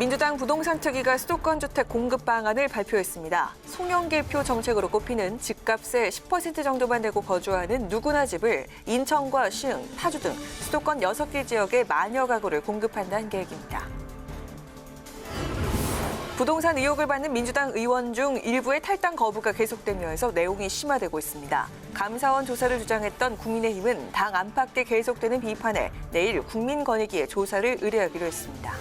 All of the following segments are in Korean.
민주당 부동산 특위가 수도권 주택 공급 방안을 발표했습니다. 송영길표 정책으로 꼽히는 집값의 10% 정도만 내고 거주하는 누구나 집을 인천과 시흥, 파주 등 수도권 6개 지역에 만여 가구를 공급한다는 계획입니다. 부동산 의혹을 받는 민주당 의원 중 일부의 탈당 거부가 계속되면서 내용이 심화되고 있습니다. 감사원 조사를 주장했던 국민의힘은 당 안팎에 계속되는 비판에 내일 국민권익위에 조사를 의뢰하기로 했습니다.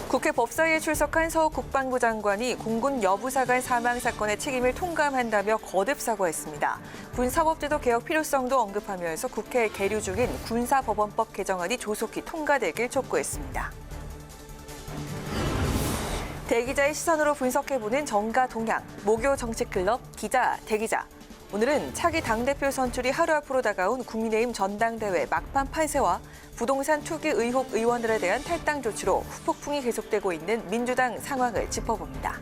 국회 법사위에 출석한 서 국방부 장관이 공군 여부사관 사망 사건의 책임을 통감한다며 거듭 사과했습니다. 군사법제도 개혁 필요성도 언급하면서 국회에 계류 중인 군사법원법 개정안이 조속히 통과되길 촉구했습니다. 대기자의 시선으로 분석해보는 정가 동향, 목요 정치클럽 기자, 대기자. 오늘은 차기 당대표 선출이 하루 앞으로 다가온 국민의힘 전당대회 막판 판세와 부동산 투기 의혹 의원들에 대한 탈당 조치로 후폭풍이 계속되고 있는 민주당 상황을 짚어봅니다.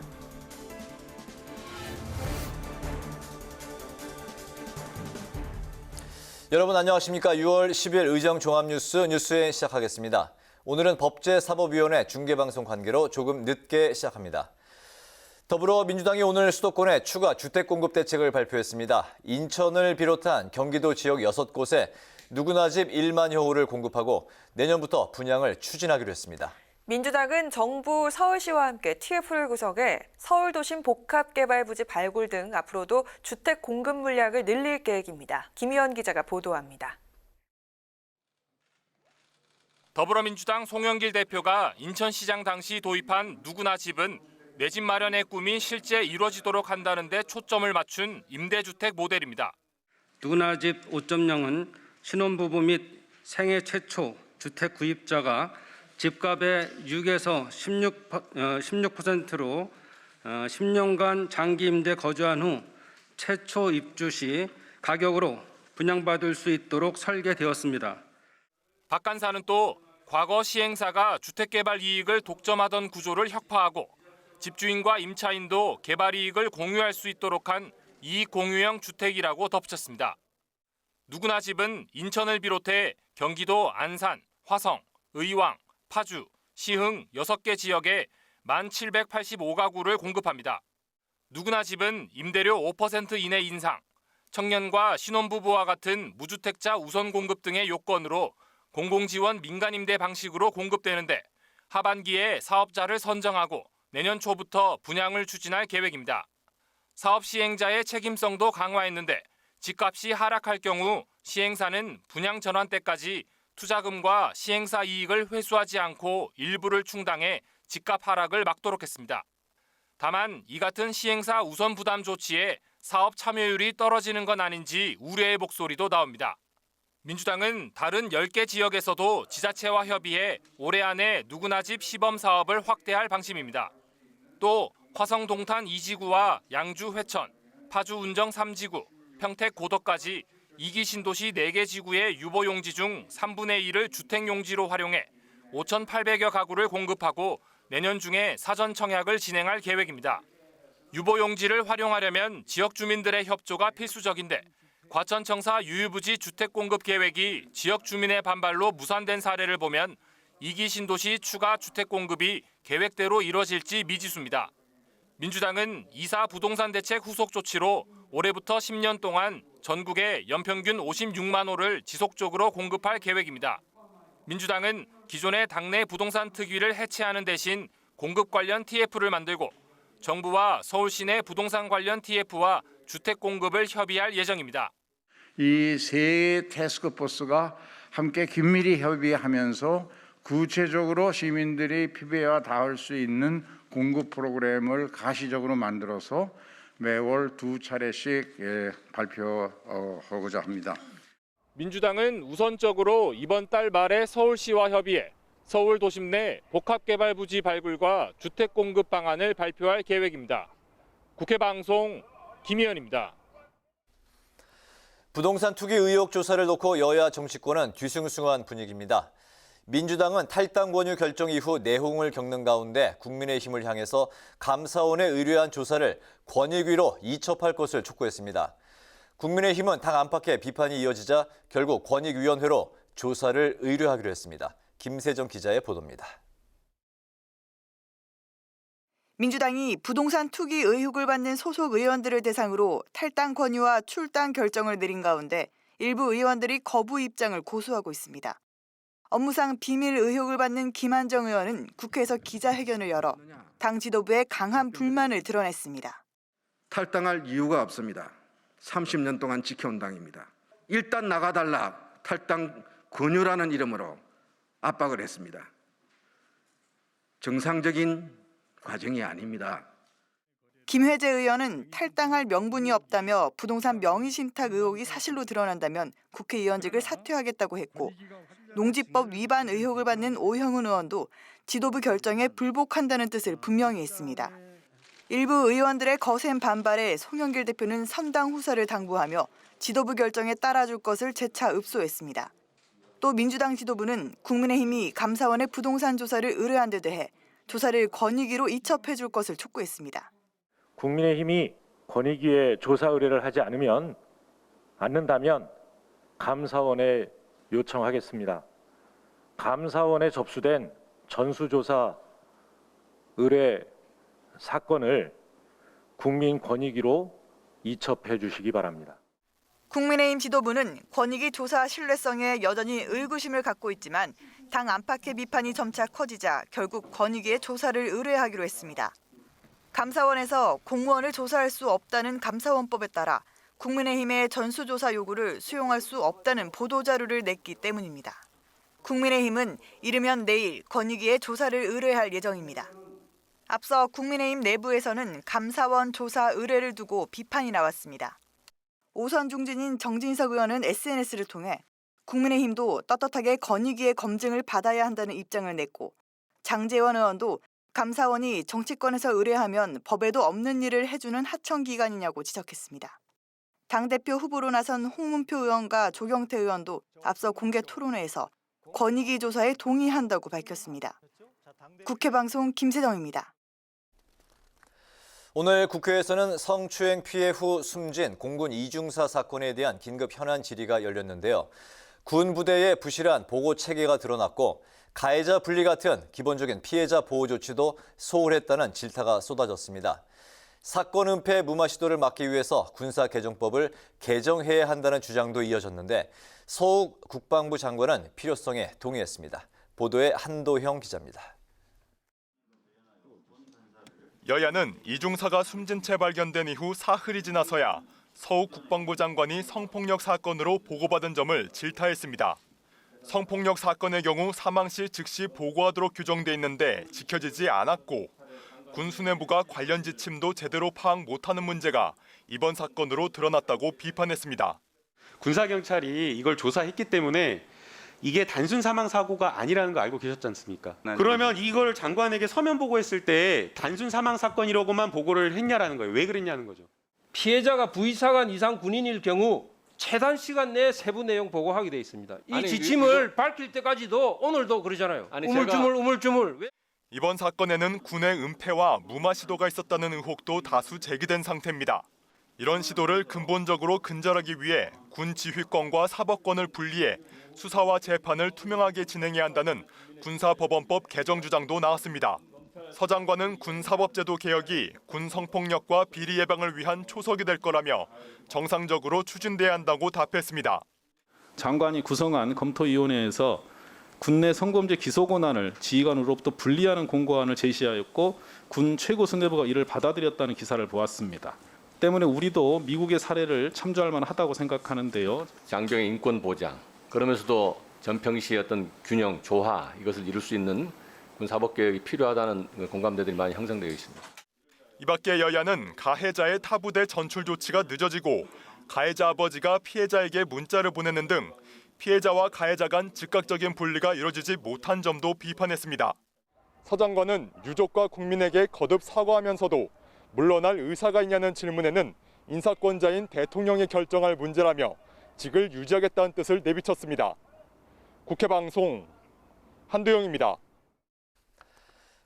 여러분 안녕하십니까? 6월 10일 의정 종합뉴스 뉴스엔 시작하겠습니다. 오늘은 법제사법위원회 중계방송 관계로 조금 늦게 시작합니다. 더불어민주당이 오늘 수도권에 추가 주택 공급 대책을 발표했습니다. 인천을 비롯한 경기도 지역 6곳에 누구나 집 1만여 호를 공급하고 내년부터 분양을 추진하기로 했습니다. 민주당은 정부 서울시와 함께 TF를 구성해 서울도심 복합개발부지 발굴 등 앞으로도 주택 공급 물량을 늘릴 계획입니다. 김희연 기자가 보도합니다. 더불어민주당 송영길 대표가 인천시장 당시 도입한 누구나 집은 내 집 마련의 꿈이 실제 이루어지도록 한다는 데 초점을 맞춘 임대주택 모델입니다. 누구나 집 5.0은 신혼부부 및 생애 최초 주택 구입자가 집값의 6에서 16%로 10년간 장기 임대 거주한 후 최초 입주 시 가격으로 분양받을 수 있도록 설계되었습니다. 박 간사는 또 과거 시행사가 주택개발 이익을 독점하던 구조를 혁파하고 집주인과 임차인도 개발 이익을 공유할 수 있도록 한 이익 공유형 주택이라고 덧붙였습니다. 누구나 집은 인천을 비롯해 경기도 안산, 화성, 의왕, 파주, 시흥 6개 지역에 1,785가구를 공급합니다. 누구나 집은 임대료 5% 이내 인상, 청년과 신혼부부와 같은 무주택자 우선 공급 등의 요건으로 공공지원 민간임대 방식으로 공급되는데 하반기에 사업자를 선정하고 내년 초부터 분양을 추진할 계획입니다. 사업 시행자의 책임성도 강화했는데 집값이 하락할 경우 시행사는 분양 전환 때까지 투자금과 시행사 이익을 회수하지 않고 일부를 충당해 집값 하락을 막도록 했습니다. 다만 이 같은 시행사 우선 부담 조치에 사업 참여율이 떨어지는 건 아닌지 우려의 목소리도 나옵니다. 민주당은 다른 10개 지역에서도 지자체와 협의해 올해 안에 누구나 집 시범 사업을 확대할 방침입니다. 또 화성 동탄 2지구와 양주 회천, 파주 운정 3지구, 평택 고덕까지 2기 신도시 4개 지구의 유보용지 중 3분의 1을 주택용지로 활용해 5,800여 가구를 공급하고 내년 중에 사전 청약을 진행할 계획입니다. 유보용지를 활용하려면 지역 주민들의 협조가 필수적인데 과천청사 유유부지 주택 공급 계획이 지역 주민의 반발로 무산된 사례를 보면 2기 신도시 추가 주택 공급이 계획대로 이뤄질지 미지수입니다. 민주당은 2사 부동산 대책 후속 조치로 올해부터 10년 동안 전국에 연평균 56만 호를 지속적으로 공급할 계획입니다. 민주당은 기존의 당내 부동산 특위를 해체하는 대신 공급 관련 TF를 만들고 정부와 서울시내 부동산 관련 TF와 주택 공급을 협의할 예정입니다. 이 세 태스크포스가 함께 긴밀히 협의하면서 구체적으로 시민들이 피부에 닿을 수 있는 공급 프로그램을 가시적으로 만들어서 매월 2차례씩 발표하고자 합니다. 민주당은 우선적으로 이번 달 말에 서울시와 협의해 서울 도심 내 복합개발 부지 발굴과 주택 공급 방안을 발표할 계획입니다. 국회 방송 김희연입니다. 부동산 투기 의혹 조사를 놓고 여야 정치권은 뒤숭숭한 분위기입니다. 민주당은 탈당 권유 결정 이후 내홍을 겪는 가운데 국민의힘을 향해서 감사원에 의뢰한 조사를 권익위로 이첩할 것을 촉구했습니다. 국민의힘은 당 안팎의 비판이 이어지자 결국 권익위원회로 조사를 의뢰하기로 했습니다. 김세정 기자의 보도입니다. 민주당이 부동산 투기 의혹을 받는 소속 의원들을 대상으로 탈당 권유와 출당 결정을 내린 가운데 일부 의원들이 거부 입장을 고수하고 있습니다. 업무상 비밀 의혹을 받는 김한정 의원은 국회에서 기자회견을 열어 당 지도부에 강한 불만을 드러냈습니다. 탈당할 이유가 없습니다. 30년 동안 지켜온 당입니다. 일단 나가달라 탈당 권유라는 이름으로 압박을 했습니다. 정상적인 과정이 아닙니다. 김회재 의원은 탈당할 명분이 없다며 부동산 명의신탁 의혹이 사실로 드러난다면 국회의원직을 사퇴하겠다고 했고 농지법 위반 의혹을 받는 오형훈 의원도 지도부 결정에 불복한다는 뜻을 분명히 했습니다. 일부 의원들의 거센 반발에 송영길 대표는 선당 후사를 당부하며 지도부 결정에 따라줄 것을 재차 읍소했습니다. 또 민주당 지도부는 국민의힘이 감사원의 부동산 조사를 의뢰한 데 대해 조사를 권익위로 이첩해 줄 것을 촉구했습니다. 국민의힘이 권익위에 조사 의뢰를 하지 않는다면 감사원에 요청하겠습니다. 감사원에 접수된 전수조사 의뢰 사건을 국민권익위로 이첩해 주시기 바랍니다. 국민의힘 지도부는 권익위 조사 신뢰성에 여전히 의구심을 갖고 있지만 당 안팎의 비판이 점차 커지자 결국 권익위에 조사를 의뢰하기로 했습니다. 감사원에서 공무원을 조사할 수 없다는 감사원법에 따라 국민의힘의 전수조사 요구를 수용할 수 없다는 보도자료를 냈기 때문입니다. 국민의힘은 이르면 내일 권익위에 조사를 의뢰할 예정입니다. 앞서 국민의힘 내부에서는 감사원 조사 의뢰를 두고 비판이 나왔습니다. 오선 중진인 정진석 의원은 SNS를 통해 국민의힘도 떳떳하게 권익위의 검증을 받아야 한다는 입장을 냈고 장제원 의원도 감사원이 정치권에서 의뢰하면 법에도 없는 일을 해주는 하청기관이냐고 지적했습니다. 당대표 후보로 나선 홍문표 의원과 조경태 의원도 앞서 공개 토론회에서 권익위 조사에 동의한다고 밝혔습니다. 국회방송 김세정입니다. 오늘 국회에서는 성추행 피해 후 숨진 공군 이중사 사건에 대한 긴급 현안 질의가 열렸는데요. 군 부대의 부실한 보고 체계가 드러났고 가해자 분리 같은 기본적인 피해자 보호 조치도 소홀했다는 질타가 쏟아졌습니다. 사건 은폐 무마 시도를 막기 위해서 군사개정법을 개정해야 한다는 주장도 이어졌는데 서욱 국방부 장관은 필요성에 동의했습니다. 보도에 한도형 기자입니다. 여야는 이중사가 숨진 채 발견된 이후 사흘이 지나서야 서욱 국방부 장관이 성폭력 사건으로 보고받은 점을 질타했습니다. 성폭력 사건의 경우 사망 시 즉시 보고하도록 규정돼 있는데 지켜지지 않았고 군 수뇌부가 관련 지침도 제대로 파악 못하는 문제가 이번 사건으로 드러났다고 비판했습니다. 군사경찰이 이걸 조사했기 때문에 이게 단순 사망 사고가 아니라는 거 알고 계셨지 않습니까? 그러면 이걸 장관에게 서면 보고했을 때 단순 사망 사건이라고만 보고를 했냐라는 거예요. 왜 그랬냐는 거죠. 피해자가 부의사관 이상 군인일 경우 최단 시간 내에 세부 내용 보고하게 돼 있습니다. 이 지침을 밝힐 때까지도 오늘도 그러잖아요. 우물쭈물. 이번 사건에는 군의 은폐와 무마 시도가 있었다는 의혹도 다수 제기된 상태입니다. 이런 시도를 근본적으로 근절하기 위해 군 지휘권과 사법권을 분리해 수사와 재판을 투명하게 진행해야 한다는 군사법원법 개정 주장도 나왔습니다. 서 장관은 군사법제도 개혁이 군 성폭력과 비리 예방을 위한 초석이 될 거라며 정상적으로 추진돼야 한다고 답했습니다. 장관이 구성한 검토위원회에서 군내 성범죄 기소 권한을 지휘관으로부터 분리하는 공고안을 제시하였고 군 최고 수뇌부가 이를 받아들였다는 기사를 보았습니다. 때문에 우리도 미국의 사례를 참조할 만하다고 생각하는데요. 장병의 인권 보장, 그러면서도 전평시의 어떤 균형, 조화 이것을 이룰 수 있는 군사법개혁이 필요하다는 공감대들이 많이 형성되어 있습니다. 이 밖에 여야는 가해자의 타부대 전출 조치가 늦어지고 가해자 아버지가 피해자에게 문자를 보내는 등 피해자와 가해자 간 즉각적인 분리가 이루어지지 못한 점도 비판했습니다. 서 장관은 유족과 국민에게 거듭 사과하면서도 물러날 의사가 있냐는 질문에는 인사권자인 대통령이 결정할 문제라며 직을 유지하겠다는 뜻을 내비쳤습니다. 국회방송 한도영입니다.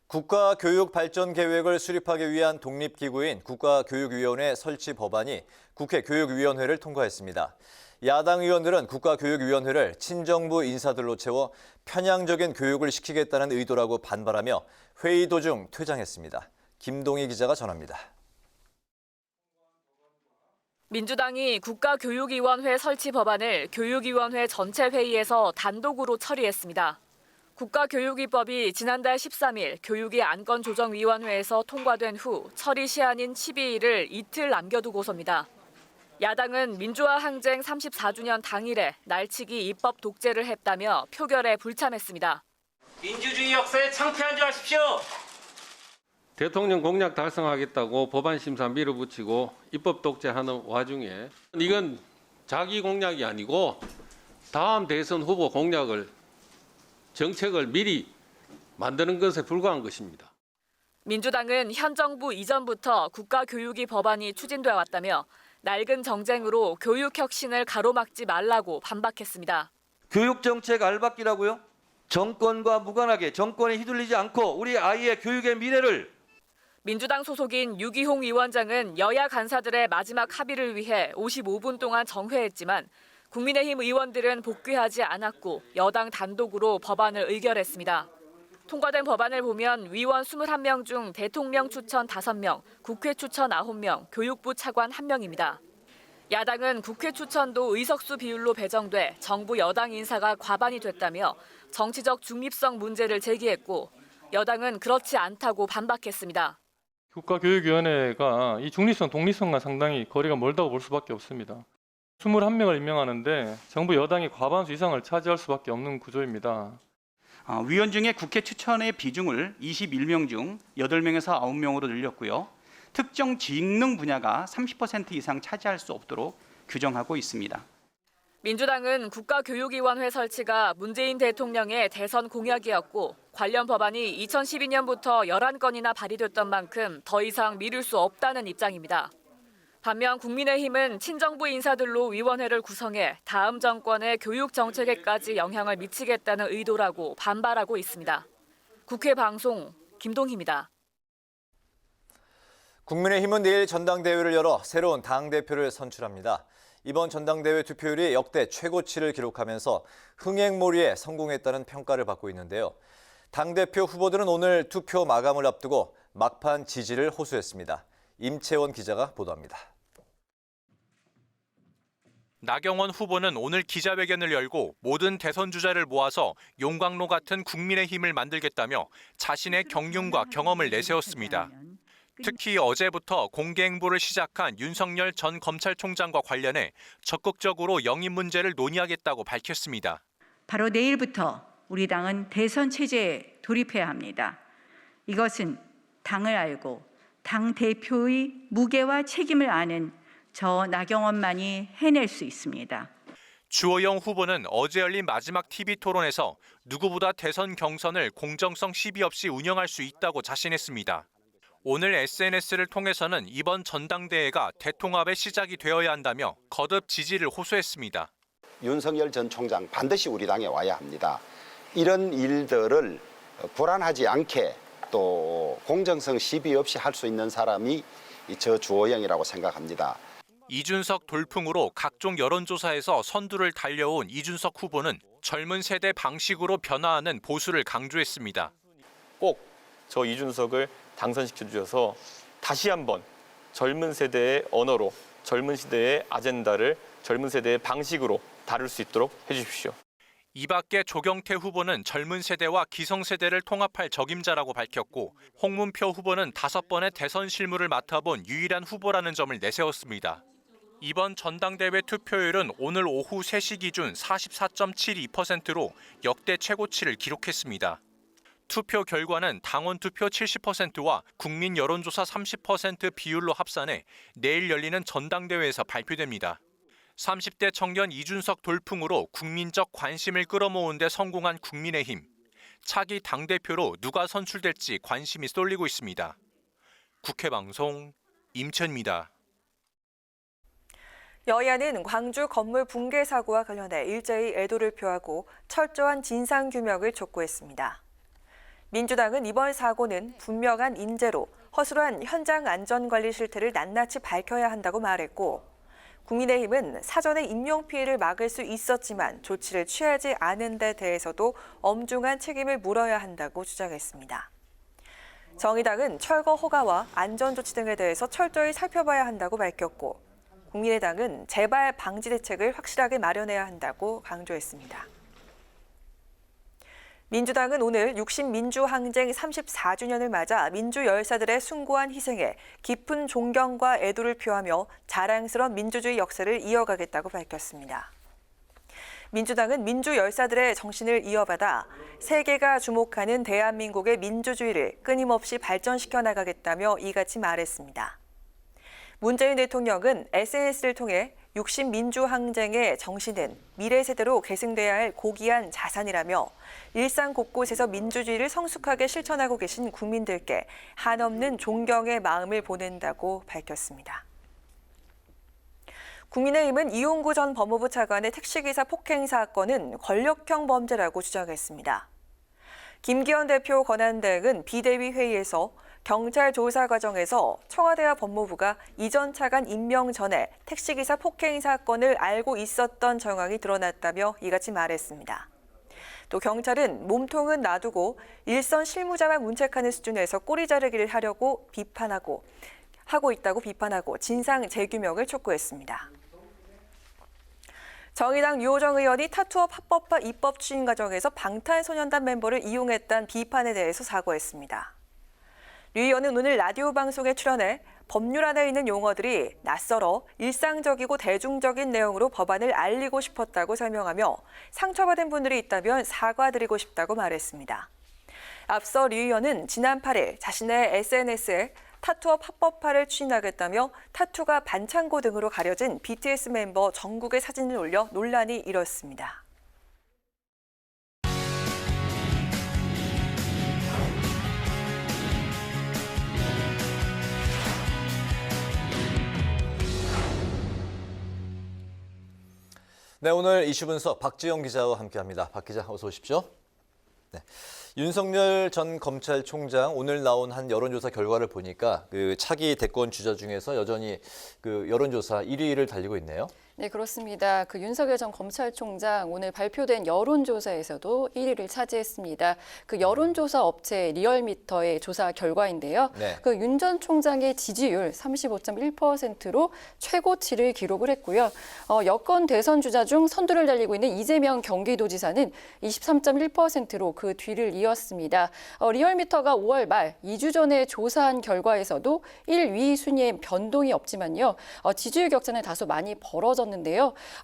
국가교육발전계획을 수립하기 위한 독립기구인 국가교육위원회 설치 법안이 국회 교육위원회를 통과했습니다. 야당 의원들은 국가교육위원회를 친정부 인사들로 채워 편향적인 교육을 시키겠다는 의도라고 반발하며 회의 도중 퇴장했습니다. 김동희 기자가 전합니다. 민주당이 국가교육위원회 설치 법안을 교육위원회 전체 회의에서 단독으로 처리했습니다. 국가교육위법이 지난달 13일 교육위 안건조정위원회에서 통과된 후 처리 시한인 12일을 이틀 남겨두고서입니다. 야당은 민주화 항쟁 34주년 당일에 날치기 입법 독재를 했다며 표결에 불참했습니다. 민주주의 역사에 창피하지 마십시오. 대통령 공약 달성하겠다고 법안 심사 밀어붙이고 입법 독재하는 와중에 이건 자기 공약이 아니고 다음 대선 후보 공약을 정책을 미리 만드는 것에 불과한 것입니다. 민주당은 현 정부 이전부터 국가교육위 법안이 추진돼 왔다며 낡은 정쟁으로 교육 혁신을 가로막지 말라고 반박했습니다. 교육정책 알박기라고요? 정권과 무관하게 정권에 휘둘리지 않고 우리 아이의 교육의 미래를. 민주당 소속인 유기홍 위원장은 여야 간사들의 마지막 합의를 위해 55분 동안 정회했지만 국민의힘 의원들은 복귀하지 않았고 여당 단독으로 법안을 의결했습니다. 통과된 법안을 보면 위원 21명 중 대통령 추천 5명, 국회 추천 9명, 교육부 차관 1명입니다. 야당은 국회 추천도 의석수 비율로 배정돼 정부 여당 인사가 과반이 됐다며 정치적 중립성 문제를 제기했고 여당은 그렇지 않다고 반박했습니다. 국가교육위원회가 이 중립성, 독립성과 상당히 거리가 멀다고 볼 수밖에 없습니다. 21명을 임명하는데 정부 여당이 과반수 이상을 차지할 수밖에 없는 구조입니다. 위원 중에 국회 추천의 비중을 21명 중 8명에서 9명으로 늘렸고요. 특정 직능 분야가 30% 이상 차지할 수 없도록 규정하고 있습니다. 민주당은 국가교육위원회 설치가 문재인 대통령의 대선 공약이었고 관련 법안이 2012년부터 11건이나 발의됐던 만큼 더 이상 미룰 수 없다는 입장입니다. 반면 국민의힘은 친정부 인사들로 위원회를 구성해 다음 정권의 교육 정책에까지 영향을 미치겠다는 의도라고 반발하고 있습니다. 국회 방송 김동희입니다. 국민의힘은 내일 전당대회를 열어 새로운 당대표를 선출합니다. 이번 전당대회 투표율이 역대 최고치를 기록하면서 흥행몰이에 성공했다는 평가를 받고 있는데요. 당대표 후보들은 오늘 투표 마감을 앞두고 막판 지지를 호소했습니다. 임채원 기자가 보도합니다. 나경원 후보는 오늘 기자회견을 열고 모든 대선 주자를 모아서 용광로 같은 국민의힘을 만들겠다며 자신의 경륜과 경험을 내세웠습니다. 특히 어제부터 공개 행보를 시작한 윤석열 전 검찰총장과 관련해 적극적으로 영입 문제를 논의하겠다고 밝혔습니다. 바로 내일부터 우리 당은 대선 체제에 돌입해야 합니다. 이것은 당을 알고 당 대표의 무게와 책임을 아는 저 나경원만이 해낼 수 있습니다. 주호영 후보는 어제 열린 마지막 TV 토론에서 누구보다 대선 경선을 공정성 시비 없이 운영할 수 있다고 자신했습니다. 오늘 SNS를 통해서는 이번 전당대회가 대통합의 시작이 되어야 한다며 거듭 지지를 호소했습니다. 윤석열 전 총장 반드시 우리 당에 와야 합니다. 이런 일들을 불안하지 않게 또 공정성 시비 없이 할 수 있는 사람이 저 주호영이라고 생각합니다. 이준석 돌풍으로 각종 여론조사에서 선두를 달려온 이준석 후보는 젊은 세대 방식으로 변화하는 보수를 강조했습니다. 꼭 저 이준석을 당선시켜 주셔서 다시 한번 젊은 세대의 언어로 젊은 시대의 아젠다를 젊은 세대의 방식으로 다룰 수 있도록 해주십시오. 이 밖에 조경태 후보는 젊은 세대와 기성세대를 통합할 적임자라고 밝혔고 홍문표 후보는 5번의 대선 실무를 맡아본 유일한 후보라는 점을 내세웠습니다. 이번 전당대회 투표율은 오늘 오후 3시 기준 44.72%로 역대 최고치를 기록했습니다. 투표 결과는 당원 투표 70%와 국민 여론조사 30% 비율로 합산해 내일 열리는 전당대회에서 발표됩니다. 30대 청년 이준석 돌풍으로 국민적 관심을 끌어모은 데 성공한 국민의힘. 차기 당대표로 누가 선출될지 관심이 쏠리고 있습니다. 국회방송 임천입니다. 여야는 광주 건물 붕괴 사고와 관련해 일제히 애도를 표하고 철저한 진상규명을 촉구했습니다. 민주당은 이번 사고는 분명한 인재로 허술한 현장 안전관리 실태를 낱낱이 밝혀야 한다고 말했고 국민의힘은 사전에 인명 피해를 막을 수 있었지만 조치를 취하지 않은 데 대해서도 엄중한 책임을 물어야 한다고 주장했습니다. 정의당은 철거 허가와 안전조치 등에 대해서 철저히 살펴봐야 한다고 밝혔고, 국민의당은 재발 방지 대책을 확실하게 마련해야 한다고 강조했습니다. 민주당은 오늘 60민주항쟁 34주년을 맞아 민주 열사들의 숭고한 희생에 깊은 존경과 애도를 표하며 자랑스러운 민주주의 역사를 이어가겠다고 밝혔습니다. 민주당은 민주 열사들의 정신을 이어받아 세계가 주목하는 대한민국의 민주주의를 끊임없이 발전시켜 나가겠다며 이같이 말했습니다. 문재인 대통령은 SNS를 통해 60민주항쟁의 정신은 미래 세대로 계승돼야 할 고귀한 자산이라며 일상 곳곳에서 민주주의를 성숙하게 실천하고 계신 국민들께 한없는 존경의 마음을 보낸다고 밝혔습니다. 국민의힘은 이용구 전 법무부 차관의 택시기사 폭행 사건은 권력형 범죄라고 주장했습니다. 김기현 대표 권한대행은 비대위 회의에서 경찰 조사 과정에서 청와대와 법무부가 이전 차관 임명 전에 택시기사 폭행 사건을 알고 있었던 정황이 드러났다며 이같이 말했습니다. 또 경찰은 몸통은 놔두고 일선 실무자만 문책하는 수준에서 꼬리 자르기를 하고 있다고 비판하고 진상 재규명을 촉구했습니다. 정의당 유호정 의원이 타투업 합법화 입법 추진 과정에서 방탄소년단 멤버를 이용했다는 비판에 대해서 사과했습니다. 류 의원은 오늘 라디오 방송에 출연해 법률 안에 있는 용어들이 낯설어 일상적이고 대중적인 내용으로 법안을 알리고 싶었다고 설명하며 상처받은 분들이 있다면 사과드리고 싶다고 말했습니다. 앞서 류 의원은 지난 8일 자신의 SNS에 타투업 합법화를 추진하겠다며 타투가 반창고 등으로 가려진 BTS 멤버 정국의 사진을 올려 논란이 일었습니다. 네, 오늘 이슈 분석 박지영 기자와 함께합니다. 박 기자, 어서 오십시오. 네. 윤석열 전 검찰총장 오늘 나온 한 여론조사 결과를 보니까 그 차기 대권 주자 중에서 여전히 그 여론조사 1위를 달리고 있네요. 네, 그렇습니다. 그 윤석열 전 검찰총장 오늘 발표된 여론조사에서도 1위를 차지했습니다. 그 여론조사 업체 리얼미터의 조사 결과인데요. 네. 그 윤 전 총장의 지지율 35.1%로 최고치를 기록을 했고요. 여권 대선 주자 중 선두를 달리고 있는 이재명 경기도지사는 23.1%로 그 뒤를 이었습니다. 리얼미터가 5월 말 2주 전에 조사한 결과에서도 1위 순위에 변동이 없지만요. 지지율 격차는 다소 많이 벌어졌는데요.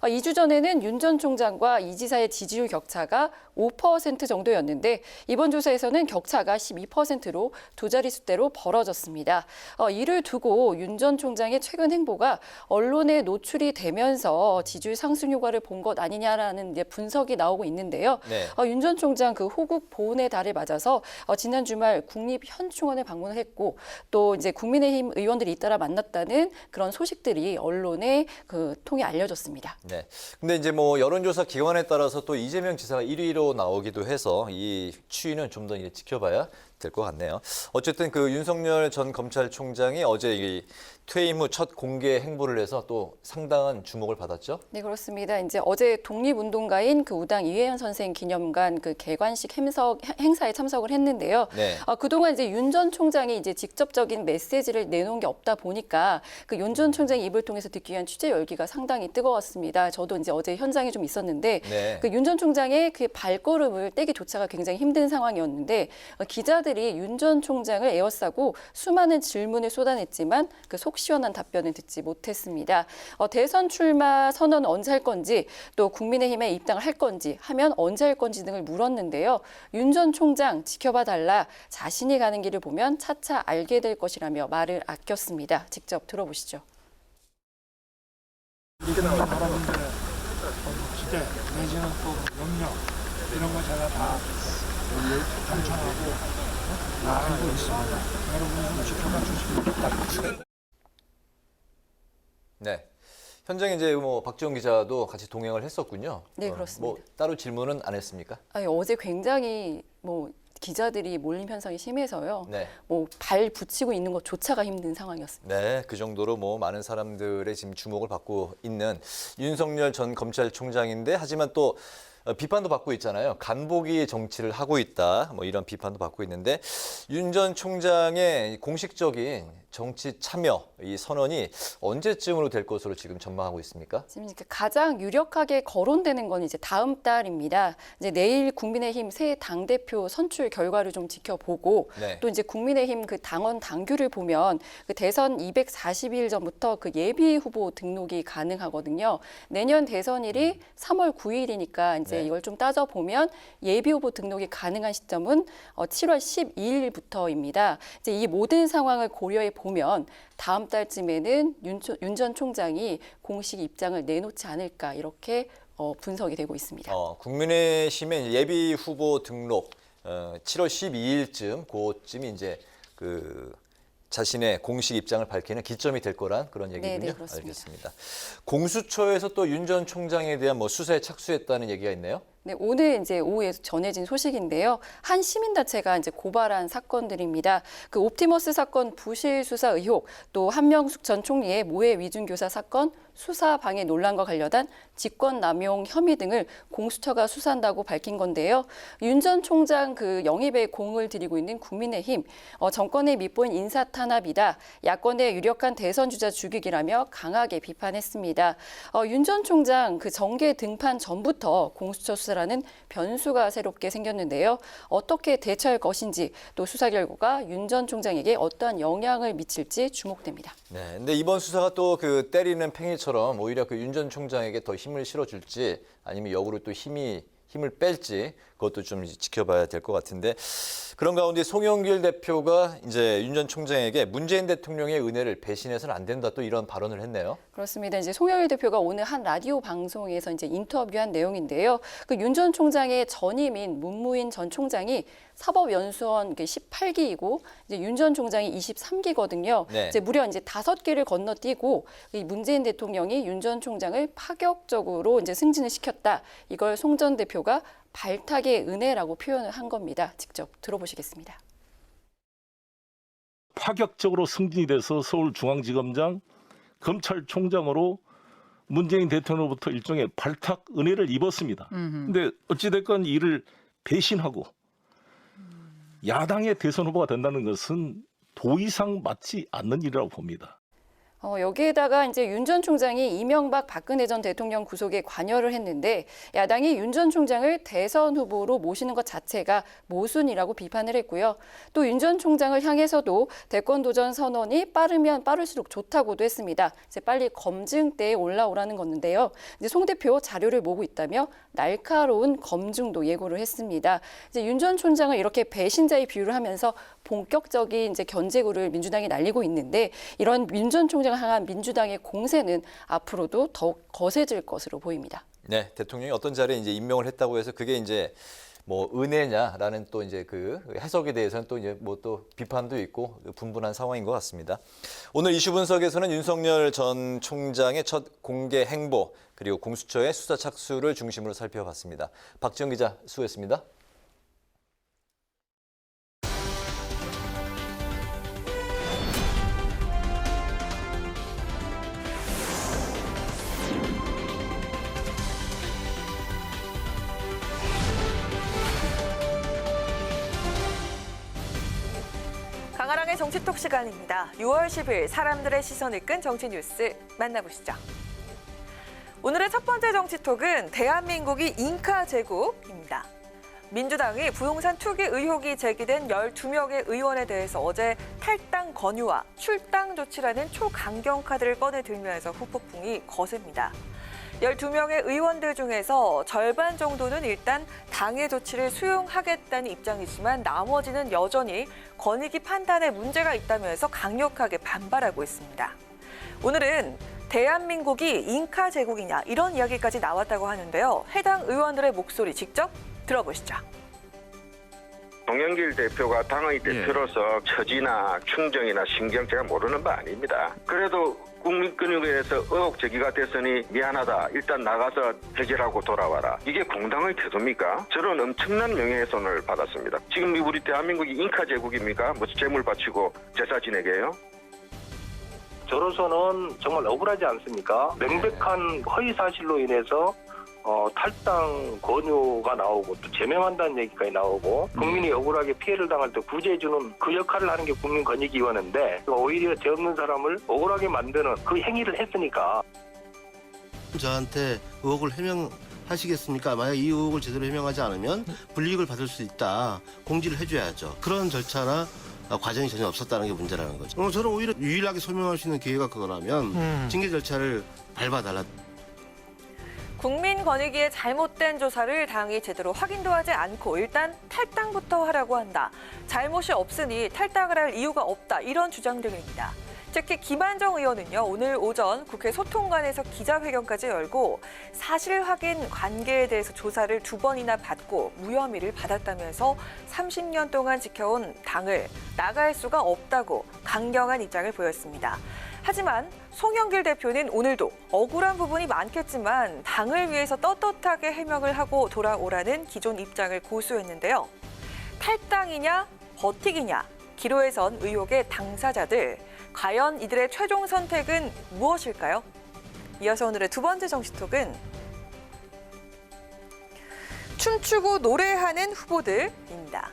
2주 전에는 윤 전 총장과 이 지사의 지지율 격차가 5% 정도였는데 이번 조사에서는 격차가 12%로 두 자릿수대로 벌어졌습니다. 이를 두고 윤 전 총장의 최근 행보가 언론에 노출이 되면서 지지율 상승 효과를 본 것 아니냐라는 이제 분석이 나오고 있는데요. 네. 윤 전 총장 그 호국 보훈의 달을 맞아서 지난 주말 국립현충원을 방문을 했고 또 이제 국민의힘 의원들이 잇따라 만났다는 그런 소식들이 언론에 통해 알려졌습니다. 네. 근데 이제 뭐 여론조사 기관에 따라서 또 이재명 지사가 1위로 나오기도 해서 이 추이는 좀 더 이제 지켜봐야 될 것 같네요. 어쨌든 그 윤석열 전 검찰총장이 어제 이 퇴임 후 첫 공개 행보를 해서 또 상당한 주목을 받았죠. 네, 그렇습니다. 이제 어제 독립운동가인 그 우당 이회연 선생 기념관 그 개관식 행사에 참석을 했는데요. 네. 그동안 이제 윤 전 총장이 이제 직접적인 메시지를 내놓은 게 없다 보니까 그 윤 전 총장 입을 통해서 듣기 위한 취재 열기가 상당히 뜨거웠습니다. 저도 이제 어제 현장에 좀 있었는데 네. 그 윤 전 총장의 그 발걸음을 떼기조차가 굉장히 힘든 상황이었는데 기자들이 윤 전 총장을 에워싸고 수많은 질문을 쏟아냈지만 그 속 시원한 답변을 듣지 못했습니다. 대선 출마 선언 언제 할 건지 또 국민의힘에 입당을 할 건지 하면 언제 할 건지 등을 물었는데요. 윤 전 총장 지켜봐 달라 자신이 가는 길을 보면 차차 알게 될 것이라며 말을 아꼈습니다. 직접 들어보시죠. 기대 내지는 또 염려 이런 거 제가 다 당청하고 알고 있습니다. 여러분 좀 지켜봐 주시면 부탁드립니다. 네. 현장에 이제 뭐 박지영 기자도 같이 동행을 했었군요. 네, 그렇습니다. 뭐 따로 질문은 안 했습니까? 어제 굉장히 기자들이 몰림 현상이 심해서요. 네. 발 붙이고 있는 것조차가 힘든 상황이었습니다. 네, 그 정도로 뭐 많은 사람들의 지금 주목을 받고 있는 윤석열 전 검찰총장인데 하지만 또 비판도 받고 있잖아요. 간보기 정치를 하고 있다. 뭐 이런 비판도 받고 있는데 윤 전 총장의 공식적인 정치 참여 이 선언이 언제쯤으로 될 것으로 지금 전망하고 있습니까? 지금 가장 유력하게 거론되는 건 이제 다음 달입니다. 이제 내일 국민의힘 새 당대표 선출 결과를 좀 지켜보고 네. 또 이제 국민의힘 그 당원 당규를 보면 그 대선 240일 전부터 그 예비 후보 등록이 가능하거든요. 내년 대선일이 3월 9일이니까 이제 네. 이걸 좀 따져보면 예비 후보 등록이 가능한 시점은 7월 12일부터입니다. 이제 이 모든 상황을 고려해 보면 다음 달쯤에는 윤 전 총장이 공식 입장을 내놓지 않을까 이렇게 분석이 되고 있습니다. 국민의힘의 예비 후보 등록 7월 12일쯤 그쯤이 이제 그 자신의 공식 입장을 밝히는 기점이 될 거란 그런 얘기군요. 네, 그렇습니다. 알겠습니다. 공수처에서 또 윤 전 총장에 대한 뭐 수사에 착수했다는 얘기가 있네요. 네, 오늘 이제 오후에 전해진 소식인데요. 한 시민단체가 이제 고발한 사건들입니다. 그 옵티머스 사건 부실 수사 의혹, 또 한명숙 전 총리의 모해 위중교사 사건 수사 방해 논란과 관련한 직권남용 혐의 등을 공수처가 수사한다고 밝힌 건데요. 윤 전 총장 그 영입에 공을 들이고 있는 국민의힘, 정권의 밑보인 인사 탄압이다, 야권의 유력한 대선 주자 죽이기라며 강하게 비판했습니다. 윤 전 총장 그 정계 등판 전부터 공수처 수사라는 변수가 새롭게 생겼는데요. 어떻게 대처할 것인지 또 수사 결과가 윤 전 총장에게 어떠한 영향을 미칠지 주목됩니다. 네, 근데 이번 수사가 또 그 때리는 팽이처럼 오히려 그 윤 전 총장에게 더 힘을 실어줄지 아니면 역으로 또 힘을 뺄지 그것도 좀 지켜봐야 될 것 같은데 그런 가운데 송영길 대표가 이제 윤 전 총장에게 문재인 대통령의 은혜를 배신해서는 안 된다 또 이런 발언을 했네요. 그렇습니다. 이제 송영길 대표가 오늘 한 라디오 방송에서 이제 인터뷰한 내용인데요. 그 윤 전 총장의 전임인 문무인 전 총장이 사법연수원 18기이고 이제 윤 전 총장이 23기거든요. 네. 이제 무려 이제 5기를 건너뛰고 이 문재인 대통령이 윤 전 총장을 파격적으로 이제 승진을 시켰다. 이걸 송 전 대표가 발탁의 은혜라고 표현을 한 겁니다. 직접 들어보시겠습니다. 파격적으로 승진이 돼서 서울중앙지검장, 검찰총장으로 문재인 대통령으로부터 일종의 발탁 은혜를 입었습니다. 근데 어찌됐건 이를 배신하고 야당의 대선 후보가 된다는 것은 도의상 맞지 않는 일이라고 봅니다. 여기에다가 이제 윤 전 총장이 이명박 박근혜 전 대통령 구속에 관여를 했는데 야당이 윤 전 총장을 대선 후보로 모시는 것 자체가 모순이라고 비판을 했고요. 또 윤 전 총장을 향해서도 대권 도전 선언이 빠르면 빠를수록 좋다고도 했습니다. 이제 빨리 검증대에 올라오라는 건데요. 이제 송 대표 자료를 모으고 있다며 날카로운 검증도 예고를 했습니다. 이제 윤 전 총장을 이렇게 배신자의 비유를 하면서 본격적인 이제 견제구를 민주당이 날리고 있는데 이런 윤 전 총장을 향한 민주당의 공세는 앞으로도 더욱 거세질 것으로 보입니다. 네, 대통령이 어떤 자리에 이제 임명을 했다고 해서 그게 이제 뭐 은혜냐라는 또 이제 그 해석에 대해서는 또 이제 뭐 또 비판도 있고 분분한 상황인 것 같습니다. 오늘 이슈 분석에서는 윤석열 전 총장의 첫 공개 행보 그리고 공수처의 수사 착수를 중심으로 살펴봤습니다. 박지영 기자 수고했습니다. 강아랑의 정치톡 시간입니다. 6월 10일 사람들의 시선을 끈 정치 뉴스 만나보시죠. 오늘의 첫 번째 정치톡은 대한민국이 잉카 제국입니다. 민주당이 부동산 투기 의혹이 제기된 12명의 의원에 대해서 어제 탈당 권유와 출당 조치라는 초강경 카드를 꺼내들면서 후폭풍이 거셉니다. 12명의 의원들 중에서 절반 정도는 일단 당의 조치를 수용하겠다는 입장이지만 나머지는 여전히 권익위 판단에 문제가 있다면서 강력하게 반발하고 있습니다. 오늘은 대한민국이 잉카 제국이냐 이런 이야기까지 나왔다고 하는데요. 해당 의원들의 목소리 직접 들어보시죠. 송영길 대표가 당의 대표로서 처지나 충정이나 심경 제가 모르는 바 아닙니다. 그래도 국민권익위에서 의혹 제기가 됐으니 미안하다. 일단 나가서 해결하고 돌아와라. 이게 공당의 태도입니까? 저는 엄청난 명예훼손을 받았습니다. 지금 우리 대한민국이 잉카 제국입니까? 무슨 재물 바치고 제사 지내게요? 저로서는 정말 억울하지 않습니까? 명백한 허위 사실로 인해서 탈당 권유가 나오고 또 제명한다는 얘기까지 나오고 국민이 억울하게 피해를 당할 때 구제해주는 그 역할을 하는 게 국민권익위원회인데 오히려 죄 없는 사람을 억울하게 만드는 그 행위를 했으니까. 저한테 의혹을 해명하시겠습니까? 만약 이 의혹을 제대로 해명하지 않으면 불이익을 받을 수 있다. 공지를 해줘야죠. 그런 절차나 과정이 전혀 없었다는 게 문제라는 거죠. 저는 오히려 유일하게 소명할 수 있는 기회가 그거라면 징계 절차를 밟아달라. 국민권익위의 잘못된 조사를 당이 제대로 확인도 하지 않고 일단 탈당부터 하라고 한다. 잘못이 없으니 탈당을 할 이유가 없다. 이런 주장 등입니다. 특히 김한정 의원은요, 오늘 오전 국회 소통관에서 기자회견까지 열고 사실 확인 관계에 대해서 조사를 2번이나 받고 무혐의를 받았다면서 30년 동안 지켜온 당을 나갈 수가 없다고 강경한 입장을 보였습니다. 하지만 송영길 대표는 오늘도 억울한 부분이 많겠지만 당을 위해서 떳떳하게 해명을 하고 돌아오라는 기존 입장을 고수했는데요. 탈당이냐 버티기냐 기로에 선 의혹의 당사자들, 과연 이들의 최종 선택은 무엇일까요? 이어서 오늘의 두 번째 정치톡은 춤추고 노래하는 후보들입니다.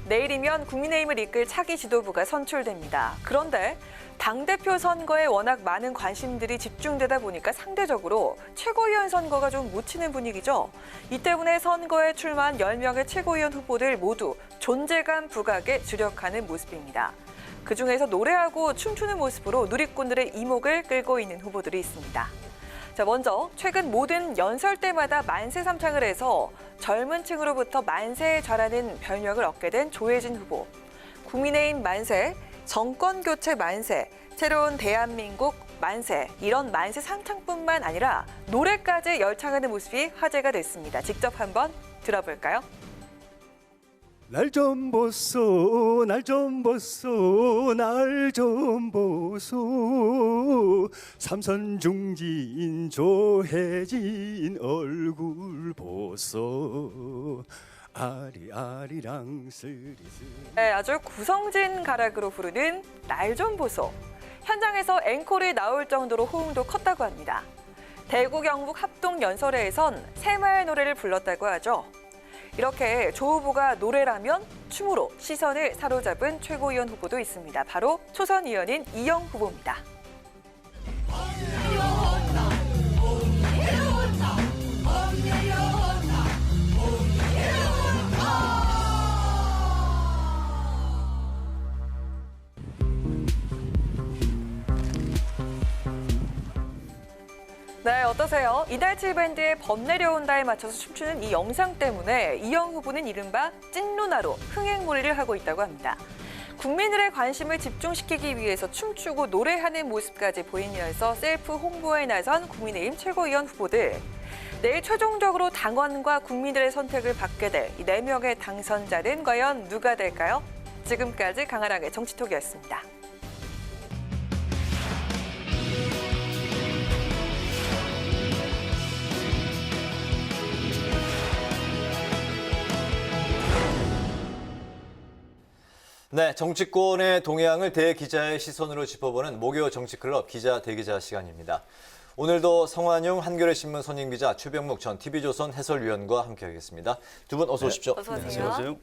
내일이면 국민의힘을 이끌 차기 지도부가 선출됩니다. 그런데 당대표 선거에 워낙 많은 관심들이 집중되다 보니까 상대적으로 최고위원 선거가 좀 묻히는 분위기죠. 이 때문에 선거에 출마한 10명의 최고위원 후보들 모두 존재감 부각에 주력하는 모습입니다. 그중에서 노래하고 춤추는 모습으로 누리꾼들의 이목을 끌고 있는 후보들이 있습니다. 자, 먼저 최근 모든 연설 때마다 만세 삼창을 해서 젊은 층으로부터 만세의 좌라는 별명을 얻게 된 조혜진 후보. 국민의힘 만세, 정권교체 만세, 새로운 대한민국 만세, 이런 만세 삼창뿐만 아니라 노래까지 열창하는 모습이 화제가 됐습니다. 직접 한번 들어볼까요? 날 좀 보소, 날 좀 보소, 날 좀 보소. 삼선 중진 조혜진 얼굴 보소. 아리아리랑 스리스. 네, 아주 구성진 가락으로 부르는 날 좀 보소. 현장에서 앵콜이 나올 정도로 호응도 컸다고 합니다. 대구 경북 합동 연설회에선 새마을 노래를 불렀다고 하죠. 이렇게 조 후보가 노래라면 춤으로 시선을 사로잡은 최고위원 후보도 있습니다. 바로 초선 의원인 이영 후보입니다. 네, 어떠세요? 이달치 밴드의 범 내려온다에 맞춰서 춤추는 이 영상 때문에 이영 후보는 이른바 찐누나로 흥행몰이를 하고 있다고 합니다. 국민들의 관심을 집중시키기 위해서 춤추고 노래하는 모습까지 보이면서 셀프 홍보에 나선 국민의힘 최고위원 후보들. 내일 최종적으로 당원과 국민들의 선택을 받게 될 이 4명의 당선자는 과연 누가 될까요? 지금까지 강아랑의 정치톡이었습니다. 네, 정치권의 동향을 대기자의 시선으로 짚어보는 목요 정치클럽 기자 대기자 시간입니다. 오늘도 성환용 한겨레 신문 선임 기자, 최병묵 전 TV조선 해설위원과 함께하겠습니다. 두 분 어서 오십시오. 네, 어서 오세요.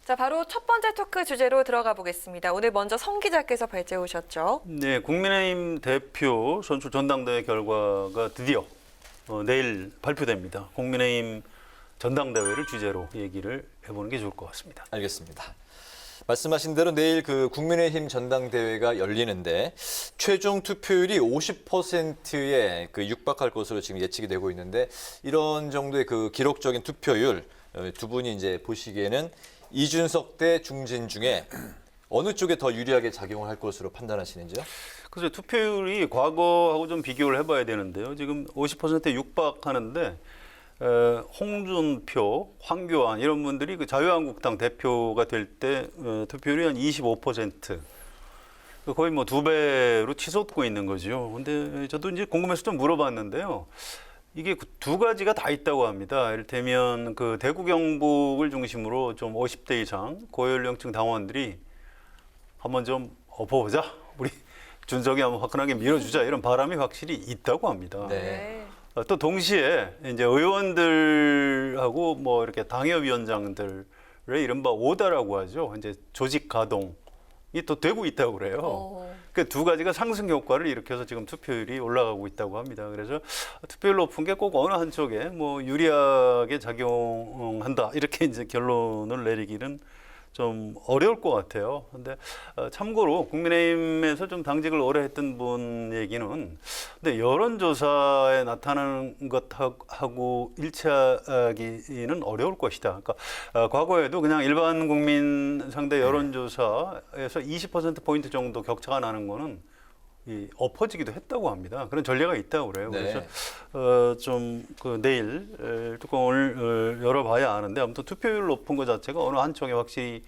자, 바로 첫 번째 토크 주제로 들어가 보겠습니다. 오늘 먼저 성 기자께서 발제해 오셨죠. 네, 국민의힘 대표 선출 전당대회 결과가 드디어 내일 발표됩니다. 국민의힘 전당대회를 주제로 얘기를 해보는 게 좋을 것 같습니다. 알겠습니다. 말씀하신 대로 내일 그 국민의힘 전당대회가 열리는데 최종 투표율이 50%에 육박할 것으로 지금 예측이 되고 있는데 이런 정도의 그 기록적인 투표율 두 분이 이제 보시기에는 이준석 대 중진 중에 어느 쪽에 더 유리하게 작용을 할 것으로 판단하시는지요? 그래서 투표율이 과거하고 좀 비교를 해봐야 되는데요. 지금 50%에 육박하는데 홍준표, 황교안 이런 분들이 그 자유한국당 대표가 될 때 투표율이 한 25%. 거의 뭐 2배로 치솟고 있는 거죠. 근데 저도 이제 궁금해서 좀 물어봤는데요. 이게 두 가지가 다 있다고 합니다. 이를테면 그 대구 경북을 중심으로 좀 50대 이상 고연령층 당원들이 한번 좀 엎어보자. 우리 준석이 한번 화끈하게 밀어주자. 이런 바람이 확실히 있다고 합니다. 네. 또 동시에 이제 의원들하고 뭐 이렇게 당협위원장들의 이른바 오다라고 하죠. 이제 조직 가동이 또 되고 있다고 그래요. 그 두 가지가 상승 효과를 일으켜서 지금 투표율이 올라가고 있다고 합니다. 그래서 투표율 높은 게 꼭 어느 한쪽에 뭐 유리하게 작용한다 이렇게 이제 결론을 내리기는 좀 어려울 것 같아요. 근데 참고로 국민의힘에서 좀 당직을 오래 했던 분 얘기는 근데 여론조사에 나타나는 것하고 일치하기는 어려울 것이다. 그러니까 과거에도 그냥 일반 국민 상대 여론조사에서 20%포인트 정도 격차가 나는 거는 엎어지기도 했다고 합니다. 그런 전례가 있다고 그래요. 네. 그래서 좀 내일 뚜껑을 열어봐야 아는데 아무튼 투표율 높은 것 자체가 어느 한쪽에 확실히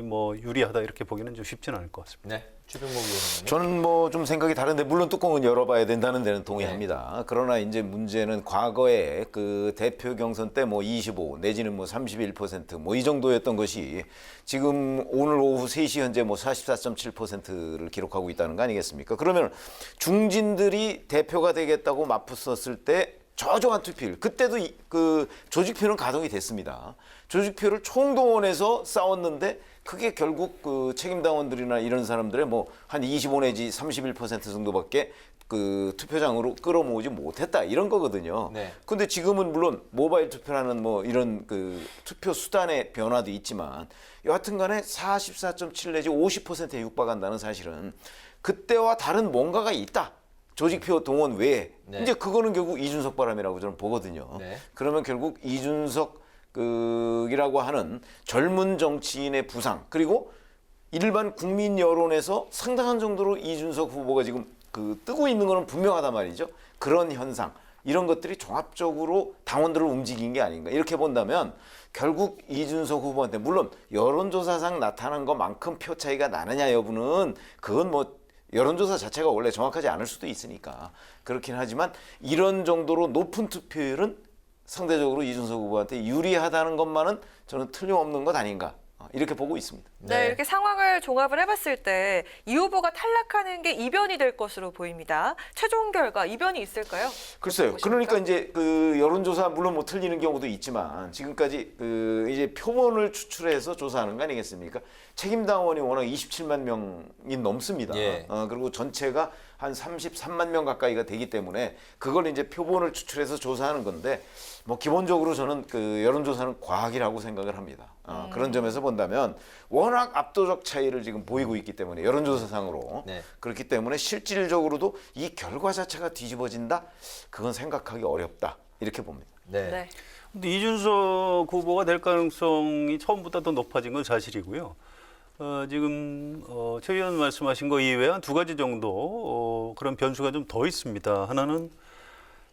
뭐 유리하다 이렇게 보기는 좀 쉽지는 않을 것 같습니다. 네. 최병목 의원님. 저는 뭐 좀 생각이 다른데 물론 뚜껑은 열어봐야 된다는 데는 동의합니다. 네. 그러나 이제 문제는 과거에 그 대표 경선 때 뭐 25 내지는 뭐 31% 뭐 이 정도였던 것이 지금 오늘 오후 3시 현재 뭐 44.7%를 기록하고 있다는 거 아니겠습니까? 그러면 중진들이 대표가 되겠다고 맞붙었을 때 저조한 투표율 그때도 그 조직표는 가동이 됐습니다. 조직표를 총동원해서 싸웠는데 그게 결국 그 책임당원들이나 이런 사람들의 뭐 한 25 내지 31% 정도밖에 그 투표장으로 끌어모으지 못했다 이런 거거든요. 네. 근데 지금은 물론 모바일 투표라는 뭐 이런 그 투표 수단의 변화도 있지만 여하튼간에 44.7 내지 50%에 육박한다는 사실은 그때와 다른 뭔가가 있다. 조직표 동원 외에 네. 이제 그거는 결국 이준석 바람이라고 저는 보거든요. 네. 그러면 결국 이준석 이라고 하는 젊은 정치인의 부상 그리고 일반 국민 여론에서 상당한 정도로 이준석 후보가 지금 그 뜨고 있는 거는 분명하단 말이죠. 그런 현상 이런 것들이 종합적으로 당원들을 움직인 게 아닌가 이렇게 본다면 결국 이준석 후보한테 물론 여론조사상 나타난 것만큼 표 차이가 나느냐 여부는 그건 뭐 여론조사 자체가 원래 정확하지 않을 수도 있으니까 그렇긴 하지만 이런 정도로 높은 투표율은 상대적으로 이준석 후보한테 유리하다는 것만은 저는 틀림없는 것 아닌가 이렇게 보고 있습니다. 네, 이렇게 상황을 종합을 해봤을 때 이 후보가 탈락하는 게 이변이 될 것으로 보입니다. 최종 결과 이변이 있을까요? 글쎄요. 그러니까 이제 그 여론조사 물론 뭐 틀리는 경우도 있지만 지금까지 그 이제 표본을 추출해서 조사하는 거 아니겠습니까? 책임당원이 워낙 27만 명이 넘습니다. 예. 그리고 전체가 한 33만 명 가까이가 되기 때문에 그걸 이제 표본을 추출해서 조사하는 건데 뭐 기본적으로 저는 그 여론조사는 과학이라고 생각을 합니다. 그런 점에서 본다면 워낙 압도적 차이를 지금 보이고 있기 때문에 여론조사상으로 네. 그렇기 때문에 실질적으로도 이 결과 자체가 뒤집어진다? 그건 생각하기 어렵다 이렇게 봅니다. 네. 네. 근데 이준석 후보가 될 가능성이 처음보다 더 높아진 건 사실이고요. 지금 최 의원 말씀하신 거 이외에 한 두 가지 정도 그런 변수가 좀 더 있습니다. 하나는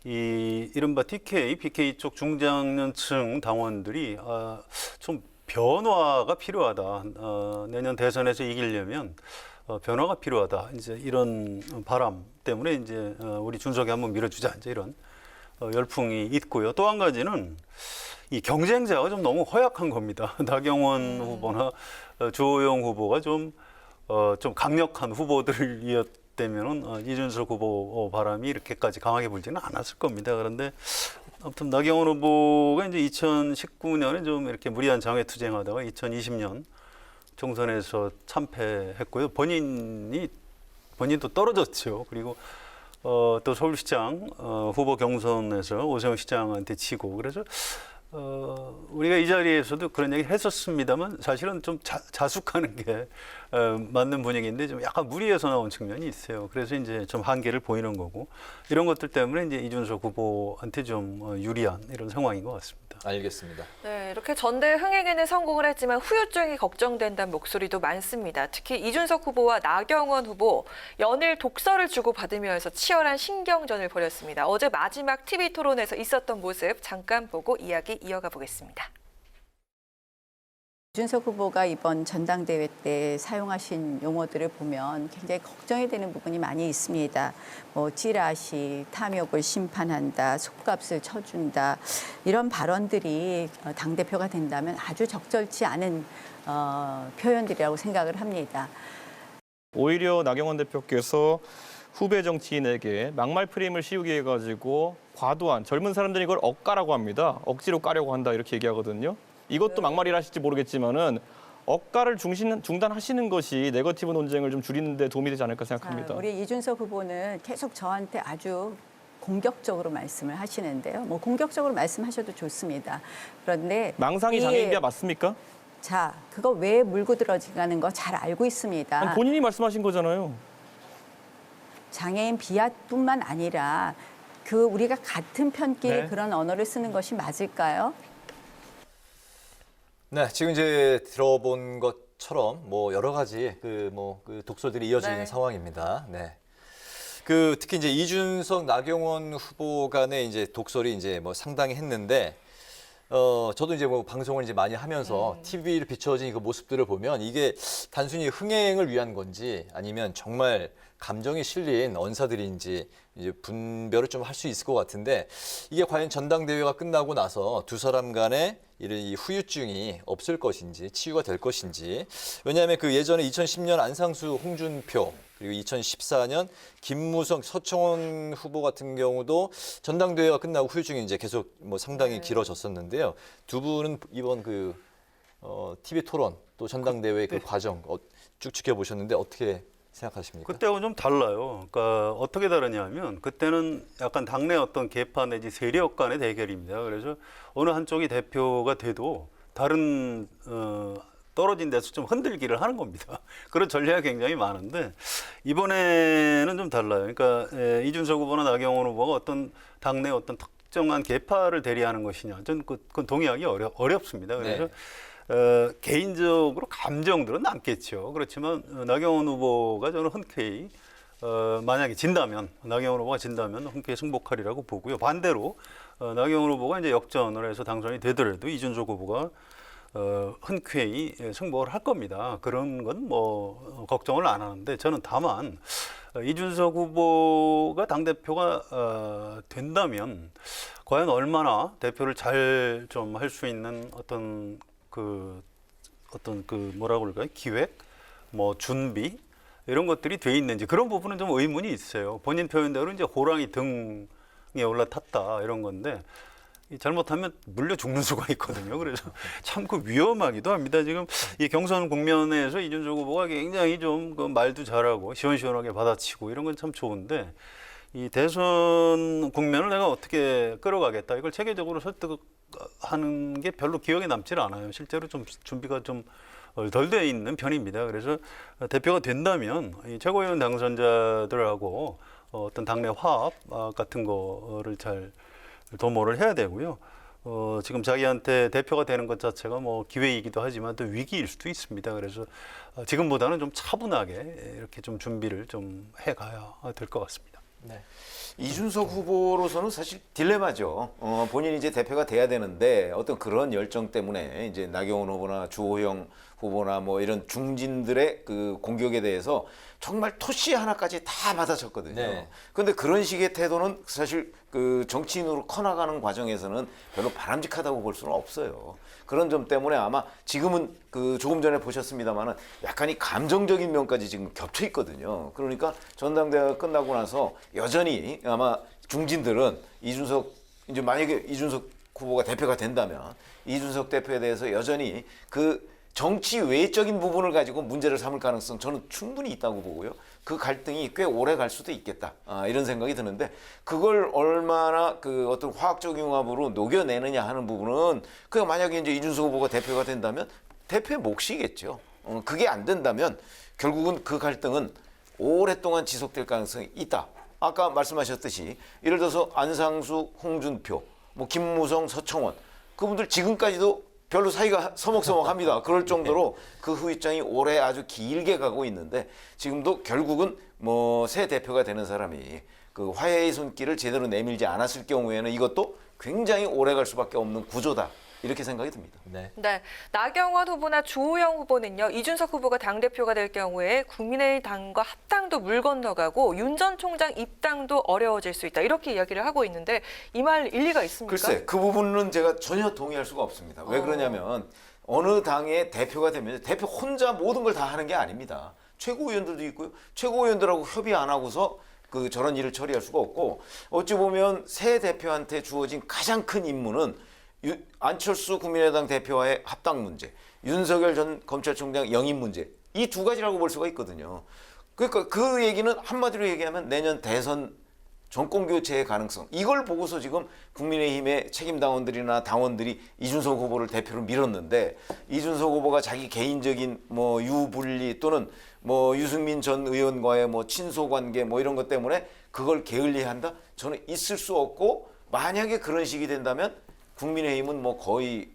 이 이른바 TK, BK 쪽 중장년층 당원들이 좀 변화가 필요하다. 내년 대선에서 이기려면 변화가 필요하다. 이제 이런 바람 때문에 이제 우리 준석이 한번 밀어주자. 이제 이런 열풍이 있고요. 또 한 가지는 이 경쟁자가 좀 너무 허약한 겁니다. 나경원 후보나 주호영 후보가 좀 강력한 후보들이었다면은 이준석 후보 바람이 이렇게까지 강하게 불지는 않았을 겁니다. 그런데 아무튼 나경원 후보가 이제 2019년에 좀 이렇게 무리한 장외 투쟁하다가 2020년 총선에서 참패했고요. 본인도 떨어졌죠. 그리고 또 서울시장 후보 경선에서 오세훈 시장한테 치고 그래서 우리가 이 자리에서도 그런 얘기 했었습니다만 사실은 좀 자숙하는 게 맞는 분위기인데 좀 약간 무리해서 나온 측면이 있어요. 그래서 이제 좀 한계를 보이는 거고 이런 것들 때문에 이제 이준석 후보한테 좀 유리한 이런 상황인 것 같습니다. 알겠습니다. 네, 이렇게 전대 흥행에는 성공을 했지만 후유증이 걱정된다는 목소리도 많습니다. 특히 이준석 후보와 나경원 후보 연일 독서를 주고받으면서 치열한 신경전을 벌였습니다. 어제 마지막 TV 토론에서 있었던 모습 잠깐 보고 이야기 이어가 보겠습니다. 이준석 후보가 이번 전당대회 때 사용하신 용어들을 보면 굉장히 걱정이 되는 부분이 많이 있습니다. 뭐 찌라시, 탐욕을 심판한다, 속값을 쳐준다 이런 발언들이 당대표가 된다면 아주 적절치 않은 표현들이라고 생각을 합니다. 오히려 나경원 대표께서 후배 정치인에게 막말 프레임을 씌우게 해가지고 과도한 젊은 사람들이 이걸 억까라고 합니다. 억지로 까려고 한다 이렇게 얘기하거든요. 이것도 막말이라 하실지 모르겠지만은 억까를 중단하시는 것이 네거티브 논쟁을 좀 줄이는 데 도움이 되지 않을까 생각합니다. 우리 이준석 후보는 계속 저한테 아주 공격적으로 말씀을 하시는데요. 뭐 공격적으로 말씀하셔도 좋습니다. 그런데 망상이 장애인 비하 맞습니까? 자, 그거 왜 물고 들어가는 거 잘 알고 있습니다. 아니, 본인이 말씀하신 거잖아요. 장애인 비하뿐만 아니라 우리가 같은 편끼리 네. 그런 언어를 쓰는 것이 맞을까요? 네, 지금 이제 들어본 것처럼 뭐 여러 가지 그 독설들이 이어지는 네. 상황입니다. 네. 특히 이제 이준석, 나경원 후보 간의 이제 독설이 이제 뭐 상당히 했는데, 저도 이제 뭐 방송을 이제 많이 하면서 TV를 비춰진 그 모습들을 보면 이게 단순히 흥행을 위한 건지 아니면 정말 감정이 실린 언사들인지 이제 분별을 좀 할 수 있을 것 같은데, 이게 과연 전당대회가 끝나고 나서 두 사람 간에 이런 이 후유증이 없을 것인지 치유가 될 것인지. 왜냐하면 그 예전에 2010년 안상수, 홍준표 그리고 2014년 김무성, 서청원 후보 같은 경우도 전당대회가 끝나고 후유증이 이제 계속 뭐 상당히 길어졌었는데요. 두 분은 이번 TV 토론 또 전당대회 그 과정 쭉 지켜보셨는데 어떻게 생각하십니까? 그때하고는 좀 달라요. 그러니까 어떻게 다르냐면 그때는 약간 당내 어떤 계파 내지 세력 간의 대결입니다. 그래서 어느 한쪽이 대표가 돼도 다른 떨어진 데서 좀 흔들기를 하는 겁니다. 그런 전략이 굉장히 많은데 이번에는 좀 달라요. 그러니까 이준석 후보나 나경원 후보가 어떤 당내 어떤 특정한 계파를 대리하는 것이냐, 저는 그건 동의하기 어렵습니다. 그래서 개인적으로 감정들은 남겠죠. 그렇지만 나경원 후보가 저는 흔쾌히 만약에 진다면, 나경원 후보가 진다면 흔쾌히 승복하리라고 보고요. 반대로 나경원 후보가 이제 역전을 해서 당선이 되더라도 이준석 후보가 흔쾌히 승복을 할 겁니다. 그런 건 뭐 걱정을 안 하는데, 저는 다만 이준석 후보가 당대표가 된다면 과연 얼마나 대표를 잘 좀 할 수 있는 어떤 뭐라고 그럴까요? 기획, 뭐 준비 이런 것들이 돼 있는지, 그런 부분은 좀 의문이 있어요. 본인 표현대로 이제 호랑이 등에 올라탔다 이런 건데, 잘못하면 물려 죽는 수가 있거든요. 그래서 참 위험하기도 합니다. 지금 이 경선 국면에서 이준석 후보가 굉장히 좀 말도 잘하고 시원시원하게 받아치고 이런 건 참 좋은데, 이 대선 국면을 내가 어떻게 끌어가겠다, 이걸 체계적으로 설득하는 게 별로 기억에 남질 않아요. 실제로 좀 준비가 좀 덜 돼 있는 편입니다. 그래서 대표가 된다면 이 최고위원 당선자들하고 어떤 당내 화합 같은 거를 잘 도모를 해야 되고요. 지금 자기한테 대표가 되는 것 자체가 뭐 기회이기도 하지만 또 위기일 수도 있습니다. 그래서 지금보다는 좀 차분하게 이렇게 좀 준비를 좀 해가야 될 것 같습니다. 네. 이준석 후보로서는 사실 딜레마죠. 본인이 이제 대표가 돼야 되는데 어떤 그런 열정 때문에 이제 나경원 후보나 주호영 후보나 뭐 이런 중진들의 그 공격에 대해서 정말 토시 하나까지 다 받아쳤거든요. 네. 그런데 그런 식의 태도는 사실 그 정치인으로 커나가는 과정에서는 별로 바람직하다고 볼 수는 없어요. 그런 점 때문에 아마 지금은 그 조금 전에 보셨습니다만은 약간 이 감정적인 면까지 지금 겹쳐 있거든요. 그러니까 전당대회가 끝나고 나서 여전히 아마 중진들은 이제 만약에 이준석 후보가 대표가 된다면 이준석 대표에 대해서 여전히 그 정치 외적인 부분을 가지고 문제를 삼을 가능성 저는 충분히 있다고 보고요. 그 갈등이 꽤 오래 갈 수도 있겠다. 이런 생각이 드는데, 그걸 얼마나 그 어떤 화학적 융합으로 녹여내느냐 하는 부분은 그냥 만약에 이제 이준석 후보가 대표가 된다면 대표의 몫이겠죠. 그게 안 된다면 결국은 그 갈등은 오랫동안 지속될 가능성이 있다. 아까 말씀하셨듯이 예를 들어서 안상수, 홍준표, 뭐 김무성, 서청원, 그분들 지금까지도 별로 사이가 서먹서먹합니다. 그럴 정도로 그 후유증이 올해 아주 길게 가고 있는데, 지금도 결국은 뭐 새 대표가 되는 사람이 그 화해의 손길을 제대로 내밀지 않았을 경우에는 이것도 굉장히 오래 갈 수밖에 없는 구조다. 이렇게 생각이 듭니다. 네. 네, 나경원 후보나 주호영 후보는요, 이준석 후보가 당대표가 될 경우에 국민의당과 합당도 물 건너가고 윤 전 총장 입당도 어려워질 수 있다. 이렇게 이야기를 하고 있는데 이 말 일리가 있습니까? 글쎄, 그 부분은 제가 전혀 동의할 수가 없습니다. 왜 그러냐면 어느 당의 대표가 되면 대표 혼자 모든 걸 다 하는 게 아닙니다. 최고위원들도 있고요. 최고위원들하고 협의 안 하고서 그 저런 일을 처리할 수가 없고 어찌 보면 새 대표한테 주어진 가장 큰 임무는 안철수 국민의당 대표와의 합당 문제, 윤석열 전 검찰총장 영입 문제 이 두 가지라고 볼 수가 있거든요. 그러니까 그 얘기는 한마디로 얘기하면 내년 대선 정권 교체의 가능성 이걸 보고서 지금 국민의힘의 책임 당원들이나 당원들이 이준석 후보를 대표로 밀었는데 이준석 후보가 자기 개인적인 뭐 유불리 또는 뭐 유승민 전 의원과의 뭐 친소 관계 뭐 이런 것 때문에 그걸 게을리한다? 저는 있을 수 없고 만약에 그런 식이 된다면 국민의힘은 뭐 거의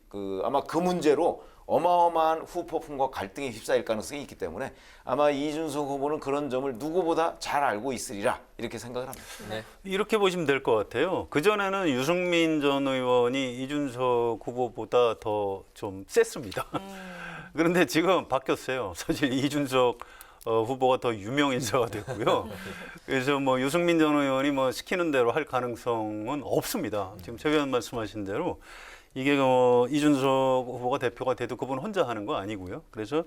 아마 그 문제로 어마어마한 후폭풍과 갈등에 휩싸일 가능성이 있기 때문에 아마 이준석 후보는 그런 점을 누구보다 잘 알고 있으리라 이렇게 생각을 합니다. 네. 이렇게 보시면 될 것 같아요. 그전에는 유승민 전 의원이 이준석 후보보다 더 좀 셌습니다. 그런데 지금 바뀌었어요. 사실 이준석 후보가 더 유명 인사가 됐고요. 그래서 뭐 유승민 전 의원이 뭐 시키는 대로 할 가능성은 없습니다. 지금 최 의원 말씀하신 대로 이게 이준석 후보가 대표가 돼도 그분 혼자 하는 거 아니고요. 그래서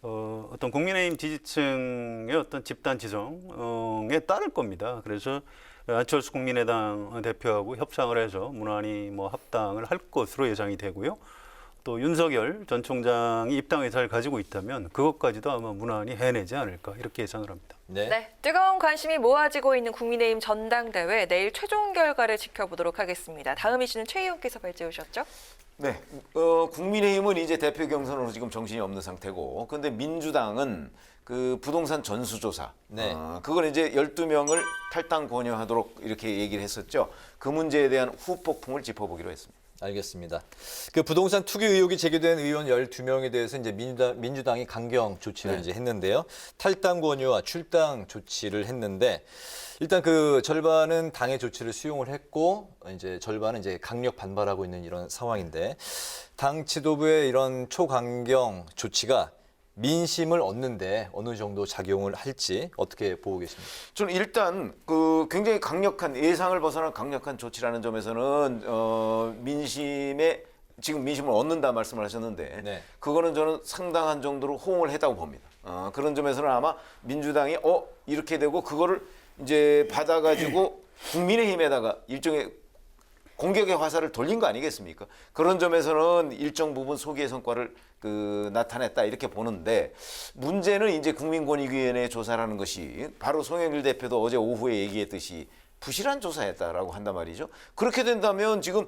어떤 국민의힘 지지층의 어떤 집단 지성에 따를 겁니다. 그래서 안철수 국민의당 대표하고 협상을 해서 무난히 뭐 합당을 할 것으로 예상이 되고요. 또 윤석열 전 총장이 입당 의사를 가지고 있다면 그것까지도 아마 무난히 해내지 않을까 이렇게 예상을 합니다. 네, 뜨거운 관심이 모아지고 있는 국민의힘 전당대회 내일 최종 결과를 지켜보도록 하겠습니다. 다음 이슈는 최 의원께서 발제해오셨죠? 네, 국민의힘은 이제 대표 경선으로 지금 정신이 없는 상태고, 근데 민주당은 그 부동산 전수조사, 네. 그걸 이제 12명을 탈당 권유하도록 이렇게 얘기를 했었죠. 그 문제에 대한 후폭풍을 짚어보기로 했습니다. 알겠습니다. 그 부동산 투기 의혹이 제기된 의원 12명에 대해서 이제 민주당이 강경 조치를 이제 했는데요. 탈당 권유와 출당 조치를 했는데 일단 그 절반은 당의 조치를 수용을 했고 이제 절반은 이제 강력 반발하고 있는 이런 상황인데 당 지도부의 이런 초강경 조치가 민심을 얻는데 어느 정도 작용을 할지 어떻게 보고 계십니까? 저는 일단 그 굉장히 강력한 예상을 벗어난 강력한 조치라는 점에서는 민심에 지금 민심을 얻는다 말씀을 하셨는데 네. 그거는 저는 상당한 정도로 호응을 했다고 봅니다. 그런 점에서는 아마 민주당이 이렇게 되고 그거를 이제 받아가지고 국민의힘에다가 일종의 공격의 화살을 돌린 거 아니겠습니까? 그런 점에서는 일정 부분 소기의 성과를 나타냈다 이렇게 보는데 문제는 이제 국민권익위원회 조사라는 것이 바로 송영길 대표도 어제 오후에 얘기했듯이 부실한 조사였다라고 한단 말이죠. 그렇게 된다면 지금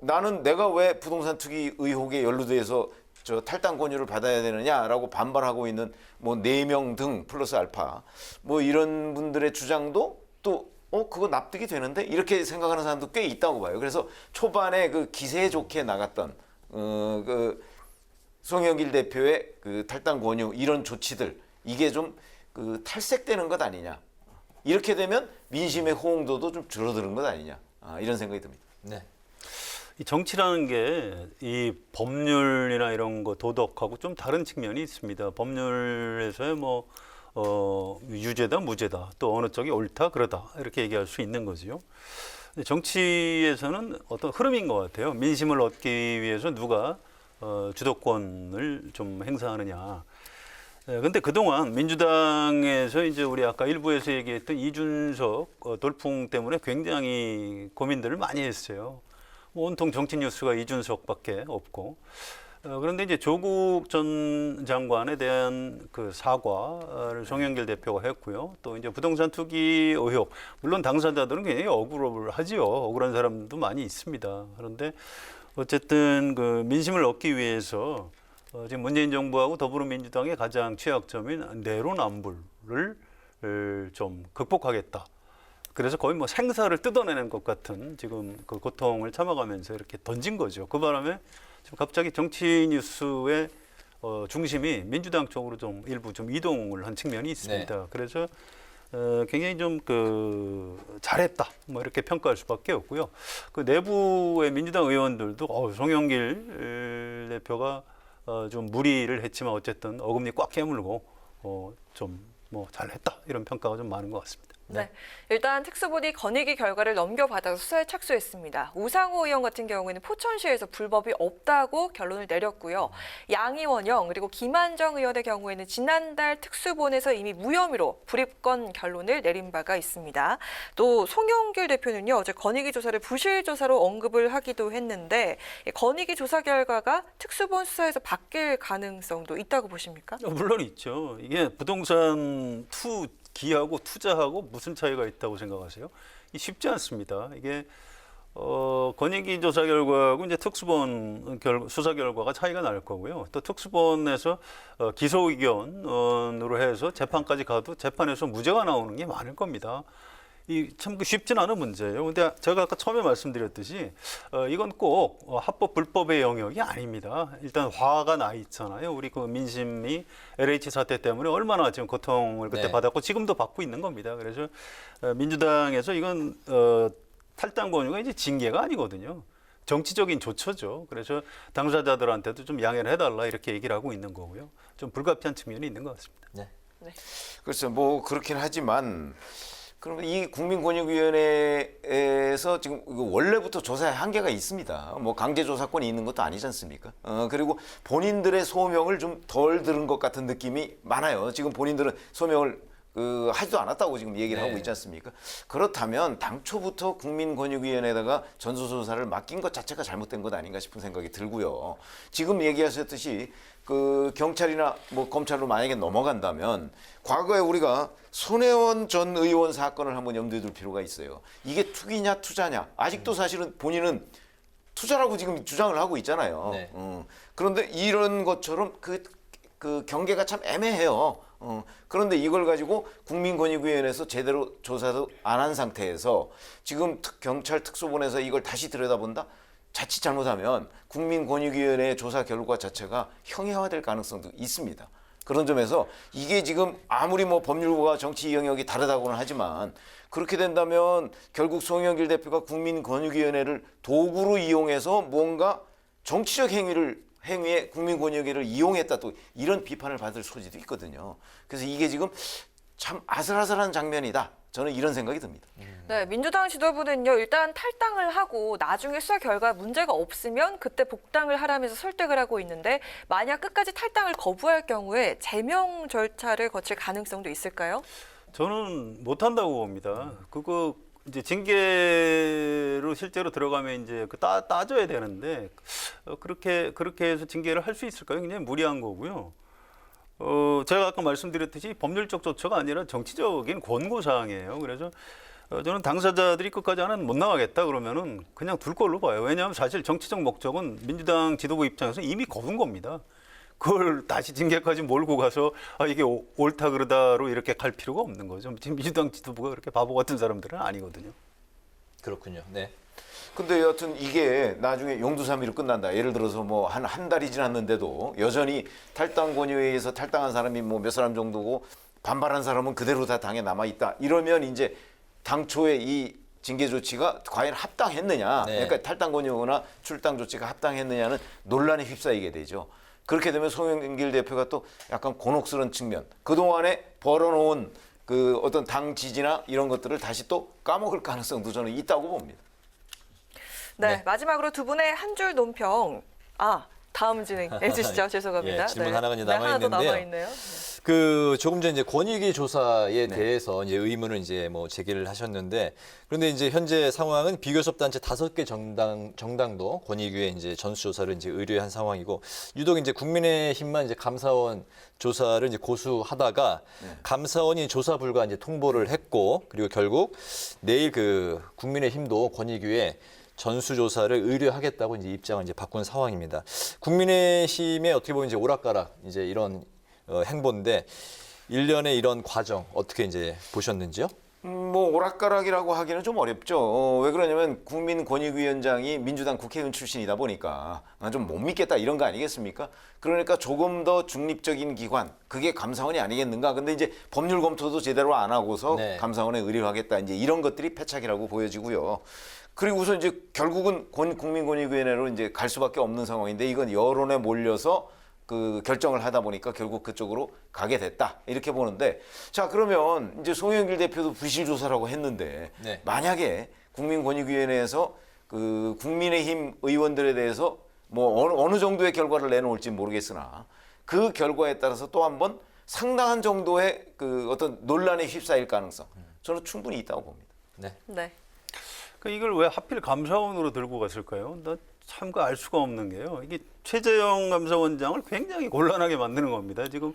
나는 내가 왜 부동산 투기 의혹에 연루돼서 저 탈당 권유를 받아야 되느냐라고 반발하고 있는 뭐 4명 등 플러스 알파 뭐 이런 분들의 주장도 또 그거 납득이 되는데 이렇게 생각하는 사람도 꽤 있다고 봐요. 그래서 초반에 그 기세 좋게 나갔던 그 송영길 대표의 그 탈당 권유 이런 조치들 이게 좀 그 탈색되는 것 아니냐. 이렇게 되면 민심의 호응도도 좀 줄어드는 것 아니냐. 이런 생각이 듭니다. 네. 이 정치라는 게 이 법률이나 이런 거 도덕하고 좀 다른 측면이 있습니다. 법률에서의 뭐 유죄다 무죄다 또 어느 쪽이 옳다 그러다 이렇게 얘기할 수 있는 거죠. 정치에서는 어떤 흐름인 것 같아요. 민심을 얻기 위해서 누가 주도권을 좀 행사하느냐. 근데 그동안 민주당에서 이제 우리 아까 일부에서 얘기했던 이준석 돌풍 때문에 굉장히 고민들을 많이 했어요. 온통 정치 뉴스가 이준석밖에 없고. 그런데 이제 조국 전 장관에 대한 그 사과를 송영길 대표가 했고요. 또 이제 부동산 투기 의혹, 물론 당사자들은 굉장히 억울하지요. 억울한 사람도 많이 있습니다. 그런데 어쨌든 그 민심을 얻기 위해서 지금 문재인 정부하고 더불어민주당의 가장 취약점인 내로남불을 좀 극복하겠다. 그래서 거의 뭐 생사를 뜯어내는 것 같은 지금 그 고통을 참아가면서 이렇게 던진 거죠. 그 바람에 지금 갑자기 정치 뉴스의 중심이 민주당 쪽으로 좀 일부 좀 이동을 한 측면이 있습니다. 네. 그래서 굉장히 좀 잘했다 뭐 이렇게 평가할 수밖에 없고요. 그 내부의 민주당 의원들도 송영길 대표가 좀 무리를 했지만 어쨌든 어금니 꽉 깨물고 좀 뭐 잘했다 이런 평가가 좀 많은 것 같습니다. 네. 일단 특수본이 건의기 결과를 넘겨받아서 수사에 착수했습니다. 우상호 의원 같은 경우에는 포천시에서 불법이 없다고 결론을 내렸고요. 양이원영 그리고 김한정 의원의 경우에는 지난달 특수본에서 이미 무혐의로 불입건 결론을 내린 바가 있습니다. 또 송영길 대표는요, 어제 건의기 조사를 부실 조사로 언급을 하기도 했는데 건의기 조사 결과가 특수본 수사에서 바뀔 가능성도 있다고 보십니까? 물론 있죠. 이게 부동산 기하고 투자하고 무슨 차이가 있다고 생각하세요? 쉽지 않습니다. 이게 건의기 조사 결과하고 이제 특수본 수사 결과가 차이가 날 거고요. 또 특수본에서 기소 의견으로 해서 재판까지 가도 재판에서 무죄가 나오는 게 많을 겁니다. 참 쉽진 않은 문제예요. 근데 제가 아까 처음에 말씀드렸듯이 이건 꼭 합법 불법의 영역이 아닙니다. 일단 화가 나 있잖아요. 우리 그 민심이 LH 사태 때문에 얼마나 지금 고통을 그때 받았고 지금도 받고 있는 겁니다. 그래서 민주당에서 이건 탈당 권유가 이제 징계가 아니거든요. 정치적인 조처죠. 그래서 당사자들한테도 좀 양해를 해달라 이렇게 얘기를 하고 있는 거고요. 좀 불가피한 측면이 있는 것 같습니다. 네. 그렇죠. 뭐 그렇긴 하지만 그러면 이 국민권익위원회에서 지금 원래부터 조사에 한계가 있습니다. 뭐 강제조사권이 있는 것도 아니지 않습니까? 그리고 본인들의 소명을 좀 덜 들은 것 같은 느낌이 많아요. 지금 본인들은 소명을 하지도 않았다고 지금 얘기를 하고 있지 않습니까? 그렇다면 당초부터 국민권익위원회에다가 전수조사를 맡긴 것 자체가 잘못된 것 아닌가 싶은 생각이 들고요. 지금 얘기하셨듯이 경찰이나 뭐 검찰로 만약에 넘어간다면 과거에 우리가 손혜원 전 의원 사건을 한번 염두에 둘 필요가 있어요. 이게 투기냐 투자냐. 아직도 사실은 본인은 투자라고 지금 주장을 하고 있잖아요. 그런데 이런 것처럼 그 경계가 참 애매해요. 그런데 이걸 가지고 국민권익위원회에서 제대로 조사도 안 한 상태에서 지금 경찰 특수본에서 이걸 다시 들여다본다? 자칫 잘못하면 국민권익위원회의 조사 결과 자체가 형해화될 가능성도 있습니다. 그런 점에서 이게 지금 아무리 뭐 법률과 정치 영역이 다르다고는 하지만 그렇게 된다면 결국 송영길 대표가 국민권익위원회를 도구로 이용해서 뭔가 정치적 행위에 국민권익위를 이용했다 또 이런 비판을 받을 소지도 있거든요. 그래서 이게 지금 참 아슬아슬한 장면이다. 저는 이런 생각이 듭니다. 네, 민주당 지도부는요, 일단 탈당을 하고 나중에 수사 결과 문제가 없으면 그때 복당을 하라면서 설득을 하고 있는데 만약 끝까지 탈당을 거부할 경우에 제명 절차를 거칠 가능성도 있을까요? 저는 못한다고 봅니다. 그거 이제 징계로 실제로 들어가면 이제 따져야 되는데 그렇게 해서 징계를 할 수 있을까요? 굉장히 무리한 거고요. 제가 아까 말씀드렸듯이 법률적 조처가 아니라 정치적인 권고 사항이에요. 그래서 저는 당사자들이 끝까지 하나는 못 나가겠다 그러면은 그냥 둘 걸로 봐요. 왜냐하면 사실 정치적 목적은 민주당 지도부 입장에서 이미 거둔 겁니다. 그걸 다시 징계까지 몰고 가서 이게 옳다 그러다로 이렇게 갈 필요가 없는 거죠. 지금 민주당 지도부가 그렇게 바보 같은 사람들은 아니거든요. 그렇군요. 네. 근데 여하튼 이게 나중에 용두사미로 끝난다. 예를 들어서 뭐 한 달이 지났는데도 여전히 탈당 권유에 의해서 탈당한 사람이 뭐 몇 사람 정도고 반발한 사람은 그대로 다 당에 남아 있다. 이러면 이제 당초에 이 징계 조치가 과연 합당했느냐. 그러니까 탈당 권유나 출당 조치가 합당했느냐는 논란에 휩싸이게 되죠. 그렇게 되면 송영길 대표가 또 약간 곤혹스러운 측면, 그동안에 벌어놓은 그 어떤 당 지지나 이런 것들을 다시 또 까먹을 가능성도 저는 있다고 봅니다. 네, 마지막으로 두 분의 한 줄 논평. 다음 진행해 주시죠. 죄송합니다. 질문 하나가 이제 하나 더 남아 있네요. 조금 전 이제 권익위 조사에 대해서 이제 의문을 이제 뭐 제기를 하셨는데 그런데 이제 현재 상황은 비교섭 단체 5개 정당도 권익위에 이제 전수조사를 이제 의뢰한 상황이고 유독 이제 국민의힘만 이제 감사원 조사를 이제 고수하다가 감사원이 조사 불가 이제 통보를 했고 그리고 결국 내일 국민의힘도 권익위에 전수조사를 의뢰하겠다고 이제 입장을 이제 바꾼 상황입니다. 국민의힘의 어떻게 보면 이제 오락가락 이제 이런 행보인데 일련의 이런 과정 어떻게 이제 보셨는지요? 뭐 오락가락이라고 하기는 좀 어렵죠. 왜 그러냐면 국민권익위원장이 민주당 국회의원 출신이다 보니까 좀 못 믿겠다 이런 거 아니겠습니까? 그러니까 조금 더 중립적인 기관, 그게 감사원이 아니겠는가? 근데 이제 법률 검토도 제대로 안 하고서 감사원에 의뢰하겠다 이제 이런 것들이 패착이라고 보여지고요. 그리고 우선 이제 결국은 국민권익위원회로 이제 갈 수밖에 없는 상황인데 이건 여론에 몰려서 그 결정을 하다 보니까 결국 그쪽으로 가게 됐다 이렇게 보는데, 자 그러면 이제 송영길 대표도 부실 조사라고 했는데 네. 만약에 국민권익위원회에서 그 국민의힘 의원들에 대해서 뭐 어느 정도의 결과를 내놓을지 모르겠으나 그 결과에 따라서 또 한번 상당한 정도의 그 어떤 논란에 휩싸일 가능성 저는 충분히 있다고 봅니다. 네. 네. 그러니까 이걸 왜 하필 감사원으로 들고 갔을까요? 나 참 알 수가 없는 게요. 이게 최재형 감사원장을 굉장히 곤란하게 만드는 겁니다. 지금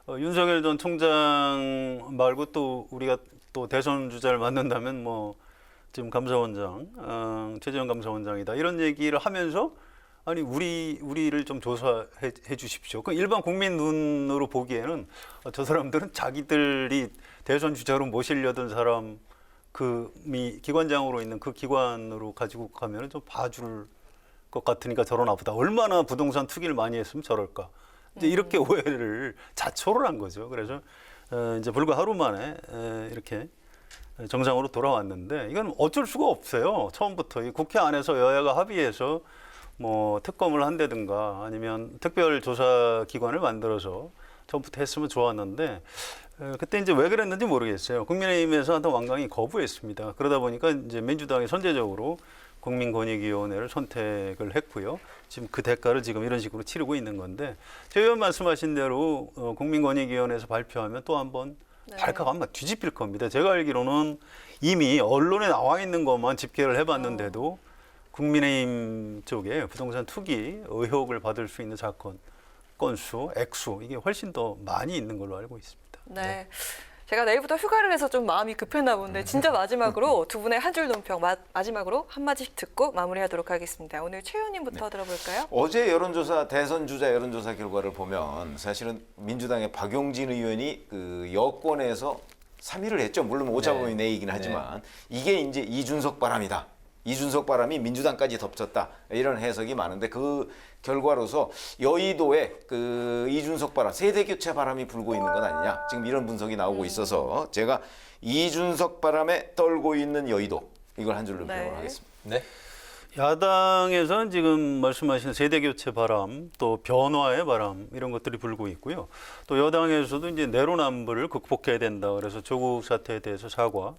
윤석열 전 총장 말고 또 우리가 또 대선 주자를 만든다면 뭐 지금 감사원장, 최재형 감사원장이다 이런 얘기를 하면서 아니 우리를 좀 조사해 주십시오. 그 일반 국민 눈으로 보기에는 저 사람들은 자기들이 대선 주자로 모시려던 사람 그 기관장으로 있는 그 기관으로 가지고 가면 좀 봐줄 것 같으니까 저러나 보다. 얼마나 부동산 투기를 많이 했으면 저럴까. 이제 이렇게 오해를 자초를 한 거죠. 그래서 이제 불과 하루 만에 이렇게 정상으로 돌아왔는데 이건 어쩔 수가 없어요. 처음부터 이 국회 안에서 여야가 합의해서 뭐 특검을 한다든가 아니면 특별조사기관을 만들어서 처음부터 했으면 좋았는데 그때 이제 왜 그랬는지 모르겠어요. 국민의힘에서 하여튼 완강히 거부했습니다. 그러다 보니까 이제 민주당이 선제적으로 국민권익위원회를 선택을 했고요. 지금 그 대가를 지금 이런 식으로 치르고 있는 건데 최 의원 말씀하신 대로 국민권익위원회에서 발표하면 또 한번 발칵 아마 뒤집힐 겁니다. 제가 알기로는 이미 언론에 나와 있는 것만 집계를 해봤는데도 국민의힘 쪽에 부동산 투기 의혹을 받을 수 있는 사건 건수, 액수 이게 훨씬 더 많이 있는 걸로 알고 있습니다. 네. 제가 내일부터 휴가를 내서 좀 마음이 급했나 본데 진짜 마지막으로 두 분의 한 줄 논평 마지막으로 한마디씩 듣고 마무리하도록 하겠습니다. 오늘 최 의원님부터 들어볼까요? 어제 여론조사 대선 주자 여론조사 결과를 보면 사실은 민주당의 박용진 의원이 그 여권에서 3위를 했죠. 물론 오차범위 내이긴 하지만 이게 이제 이준석 바람이다. 이준석 바람이 민주당까지 덮쳤다. 이런 해석이 많은데 그 결과로서 여의도에 그 이준석 바람, 세대 교체 바람이 불고 있는 건 아니냐. 지금 이런 분석이 나오고 있어서 제가 이준석 바람에 떨고 있는 여의도 이걸 한 줄로 표현을 하겠습니다. 네. 야당에서는 지금 말씀하신 세대 교체 바람, 또 변화의 바람 이런 것들이 불고 있고요. 또 여당에서도 이제 내로남불을 극복해야 된다. 그래서 조국 사태에 대해서 사과.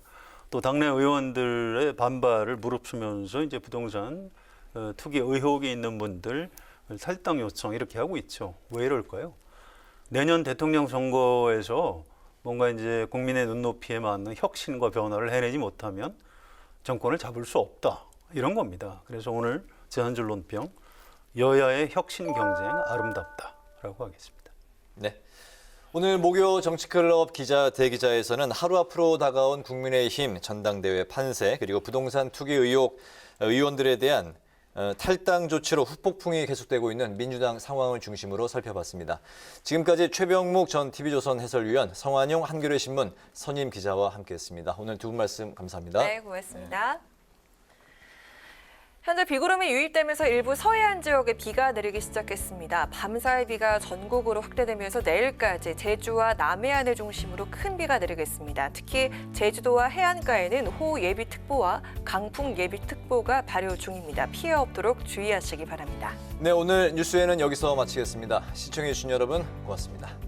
또 당내 의원들의 반발을 무릅쓰면서 이제 부동산 투기 의혹이 있는 분들 탈당 요청 이렇게 하고 있죠. 왜 이럴까요? 내년 대통령 선거에서 뭔가 이제 국민의 눈높이에 맞는 혁신과 변화를 해내지 못하면 정권을 잡을 수 없다. 이런 겁니다. 그래서 오늘 제 한 줄 논평, 여야의 혁신 경쟁 아름답다라고 하겠습니다. 네. 오늘 목요 정치클럽 기자 대기자에서는 하루 앞으로 다가온 국민의힘 전당대회 판세 그리고 부동산 투기 의혹 의원들에 대한 탈당 조치로 후폭풍이 계속되고 있는 민주당 상황을 중심으로 살펴봤습니다. 지금까지 최병묵 전 TV조선 해설위원, 성환용 한겨레신문 선임 기자와 함께했습니다. 오늘 두 분 말씀 감사합니다. 네, 고맙습니다. 현재 비구름이 유입되면서 일부 서해안 지역에 비가 내리기 시작했습니다. 밤사이 비가 전국으로 확대되면서 내일까지 제주와 남해안을 중심으로 큰 비가 내리겠습니다. 특히 제주도와 해안가에는 호우 예비특보와 강풍 예비특보가 발효 중입니다. 피해 없도록 주의하시기 바랍니다. 네, 오늘 뉴스에는 여기서 마치겠습니다. 시청해주신 여러분 고맙습니다.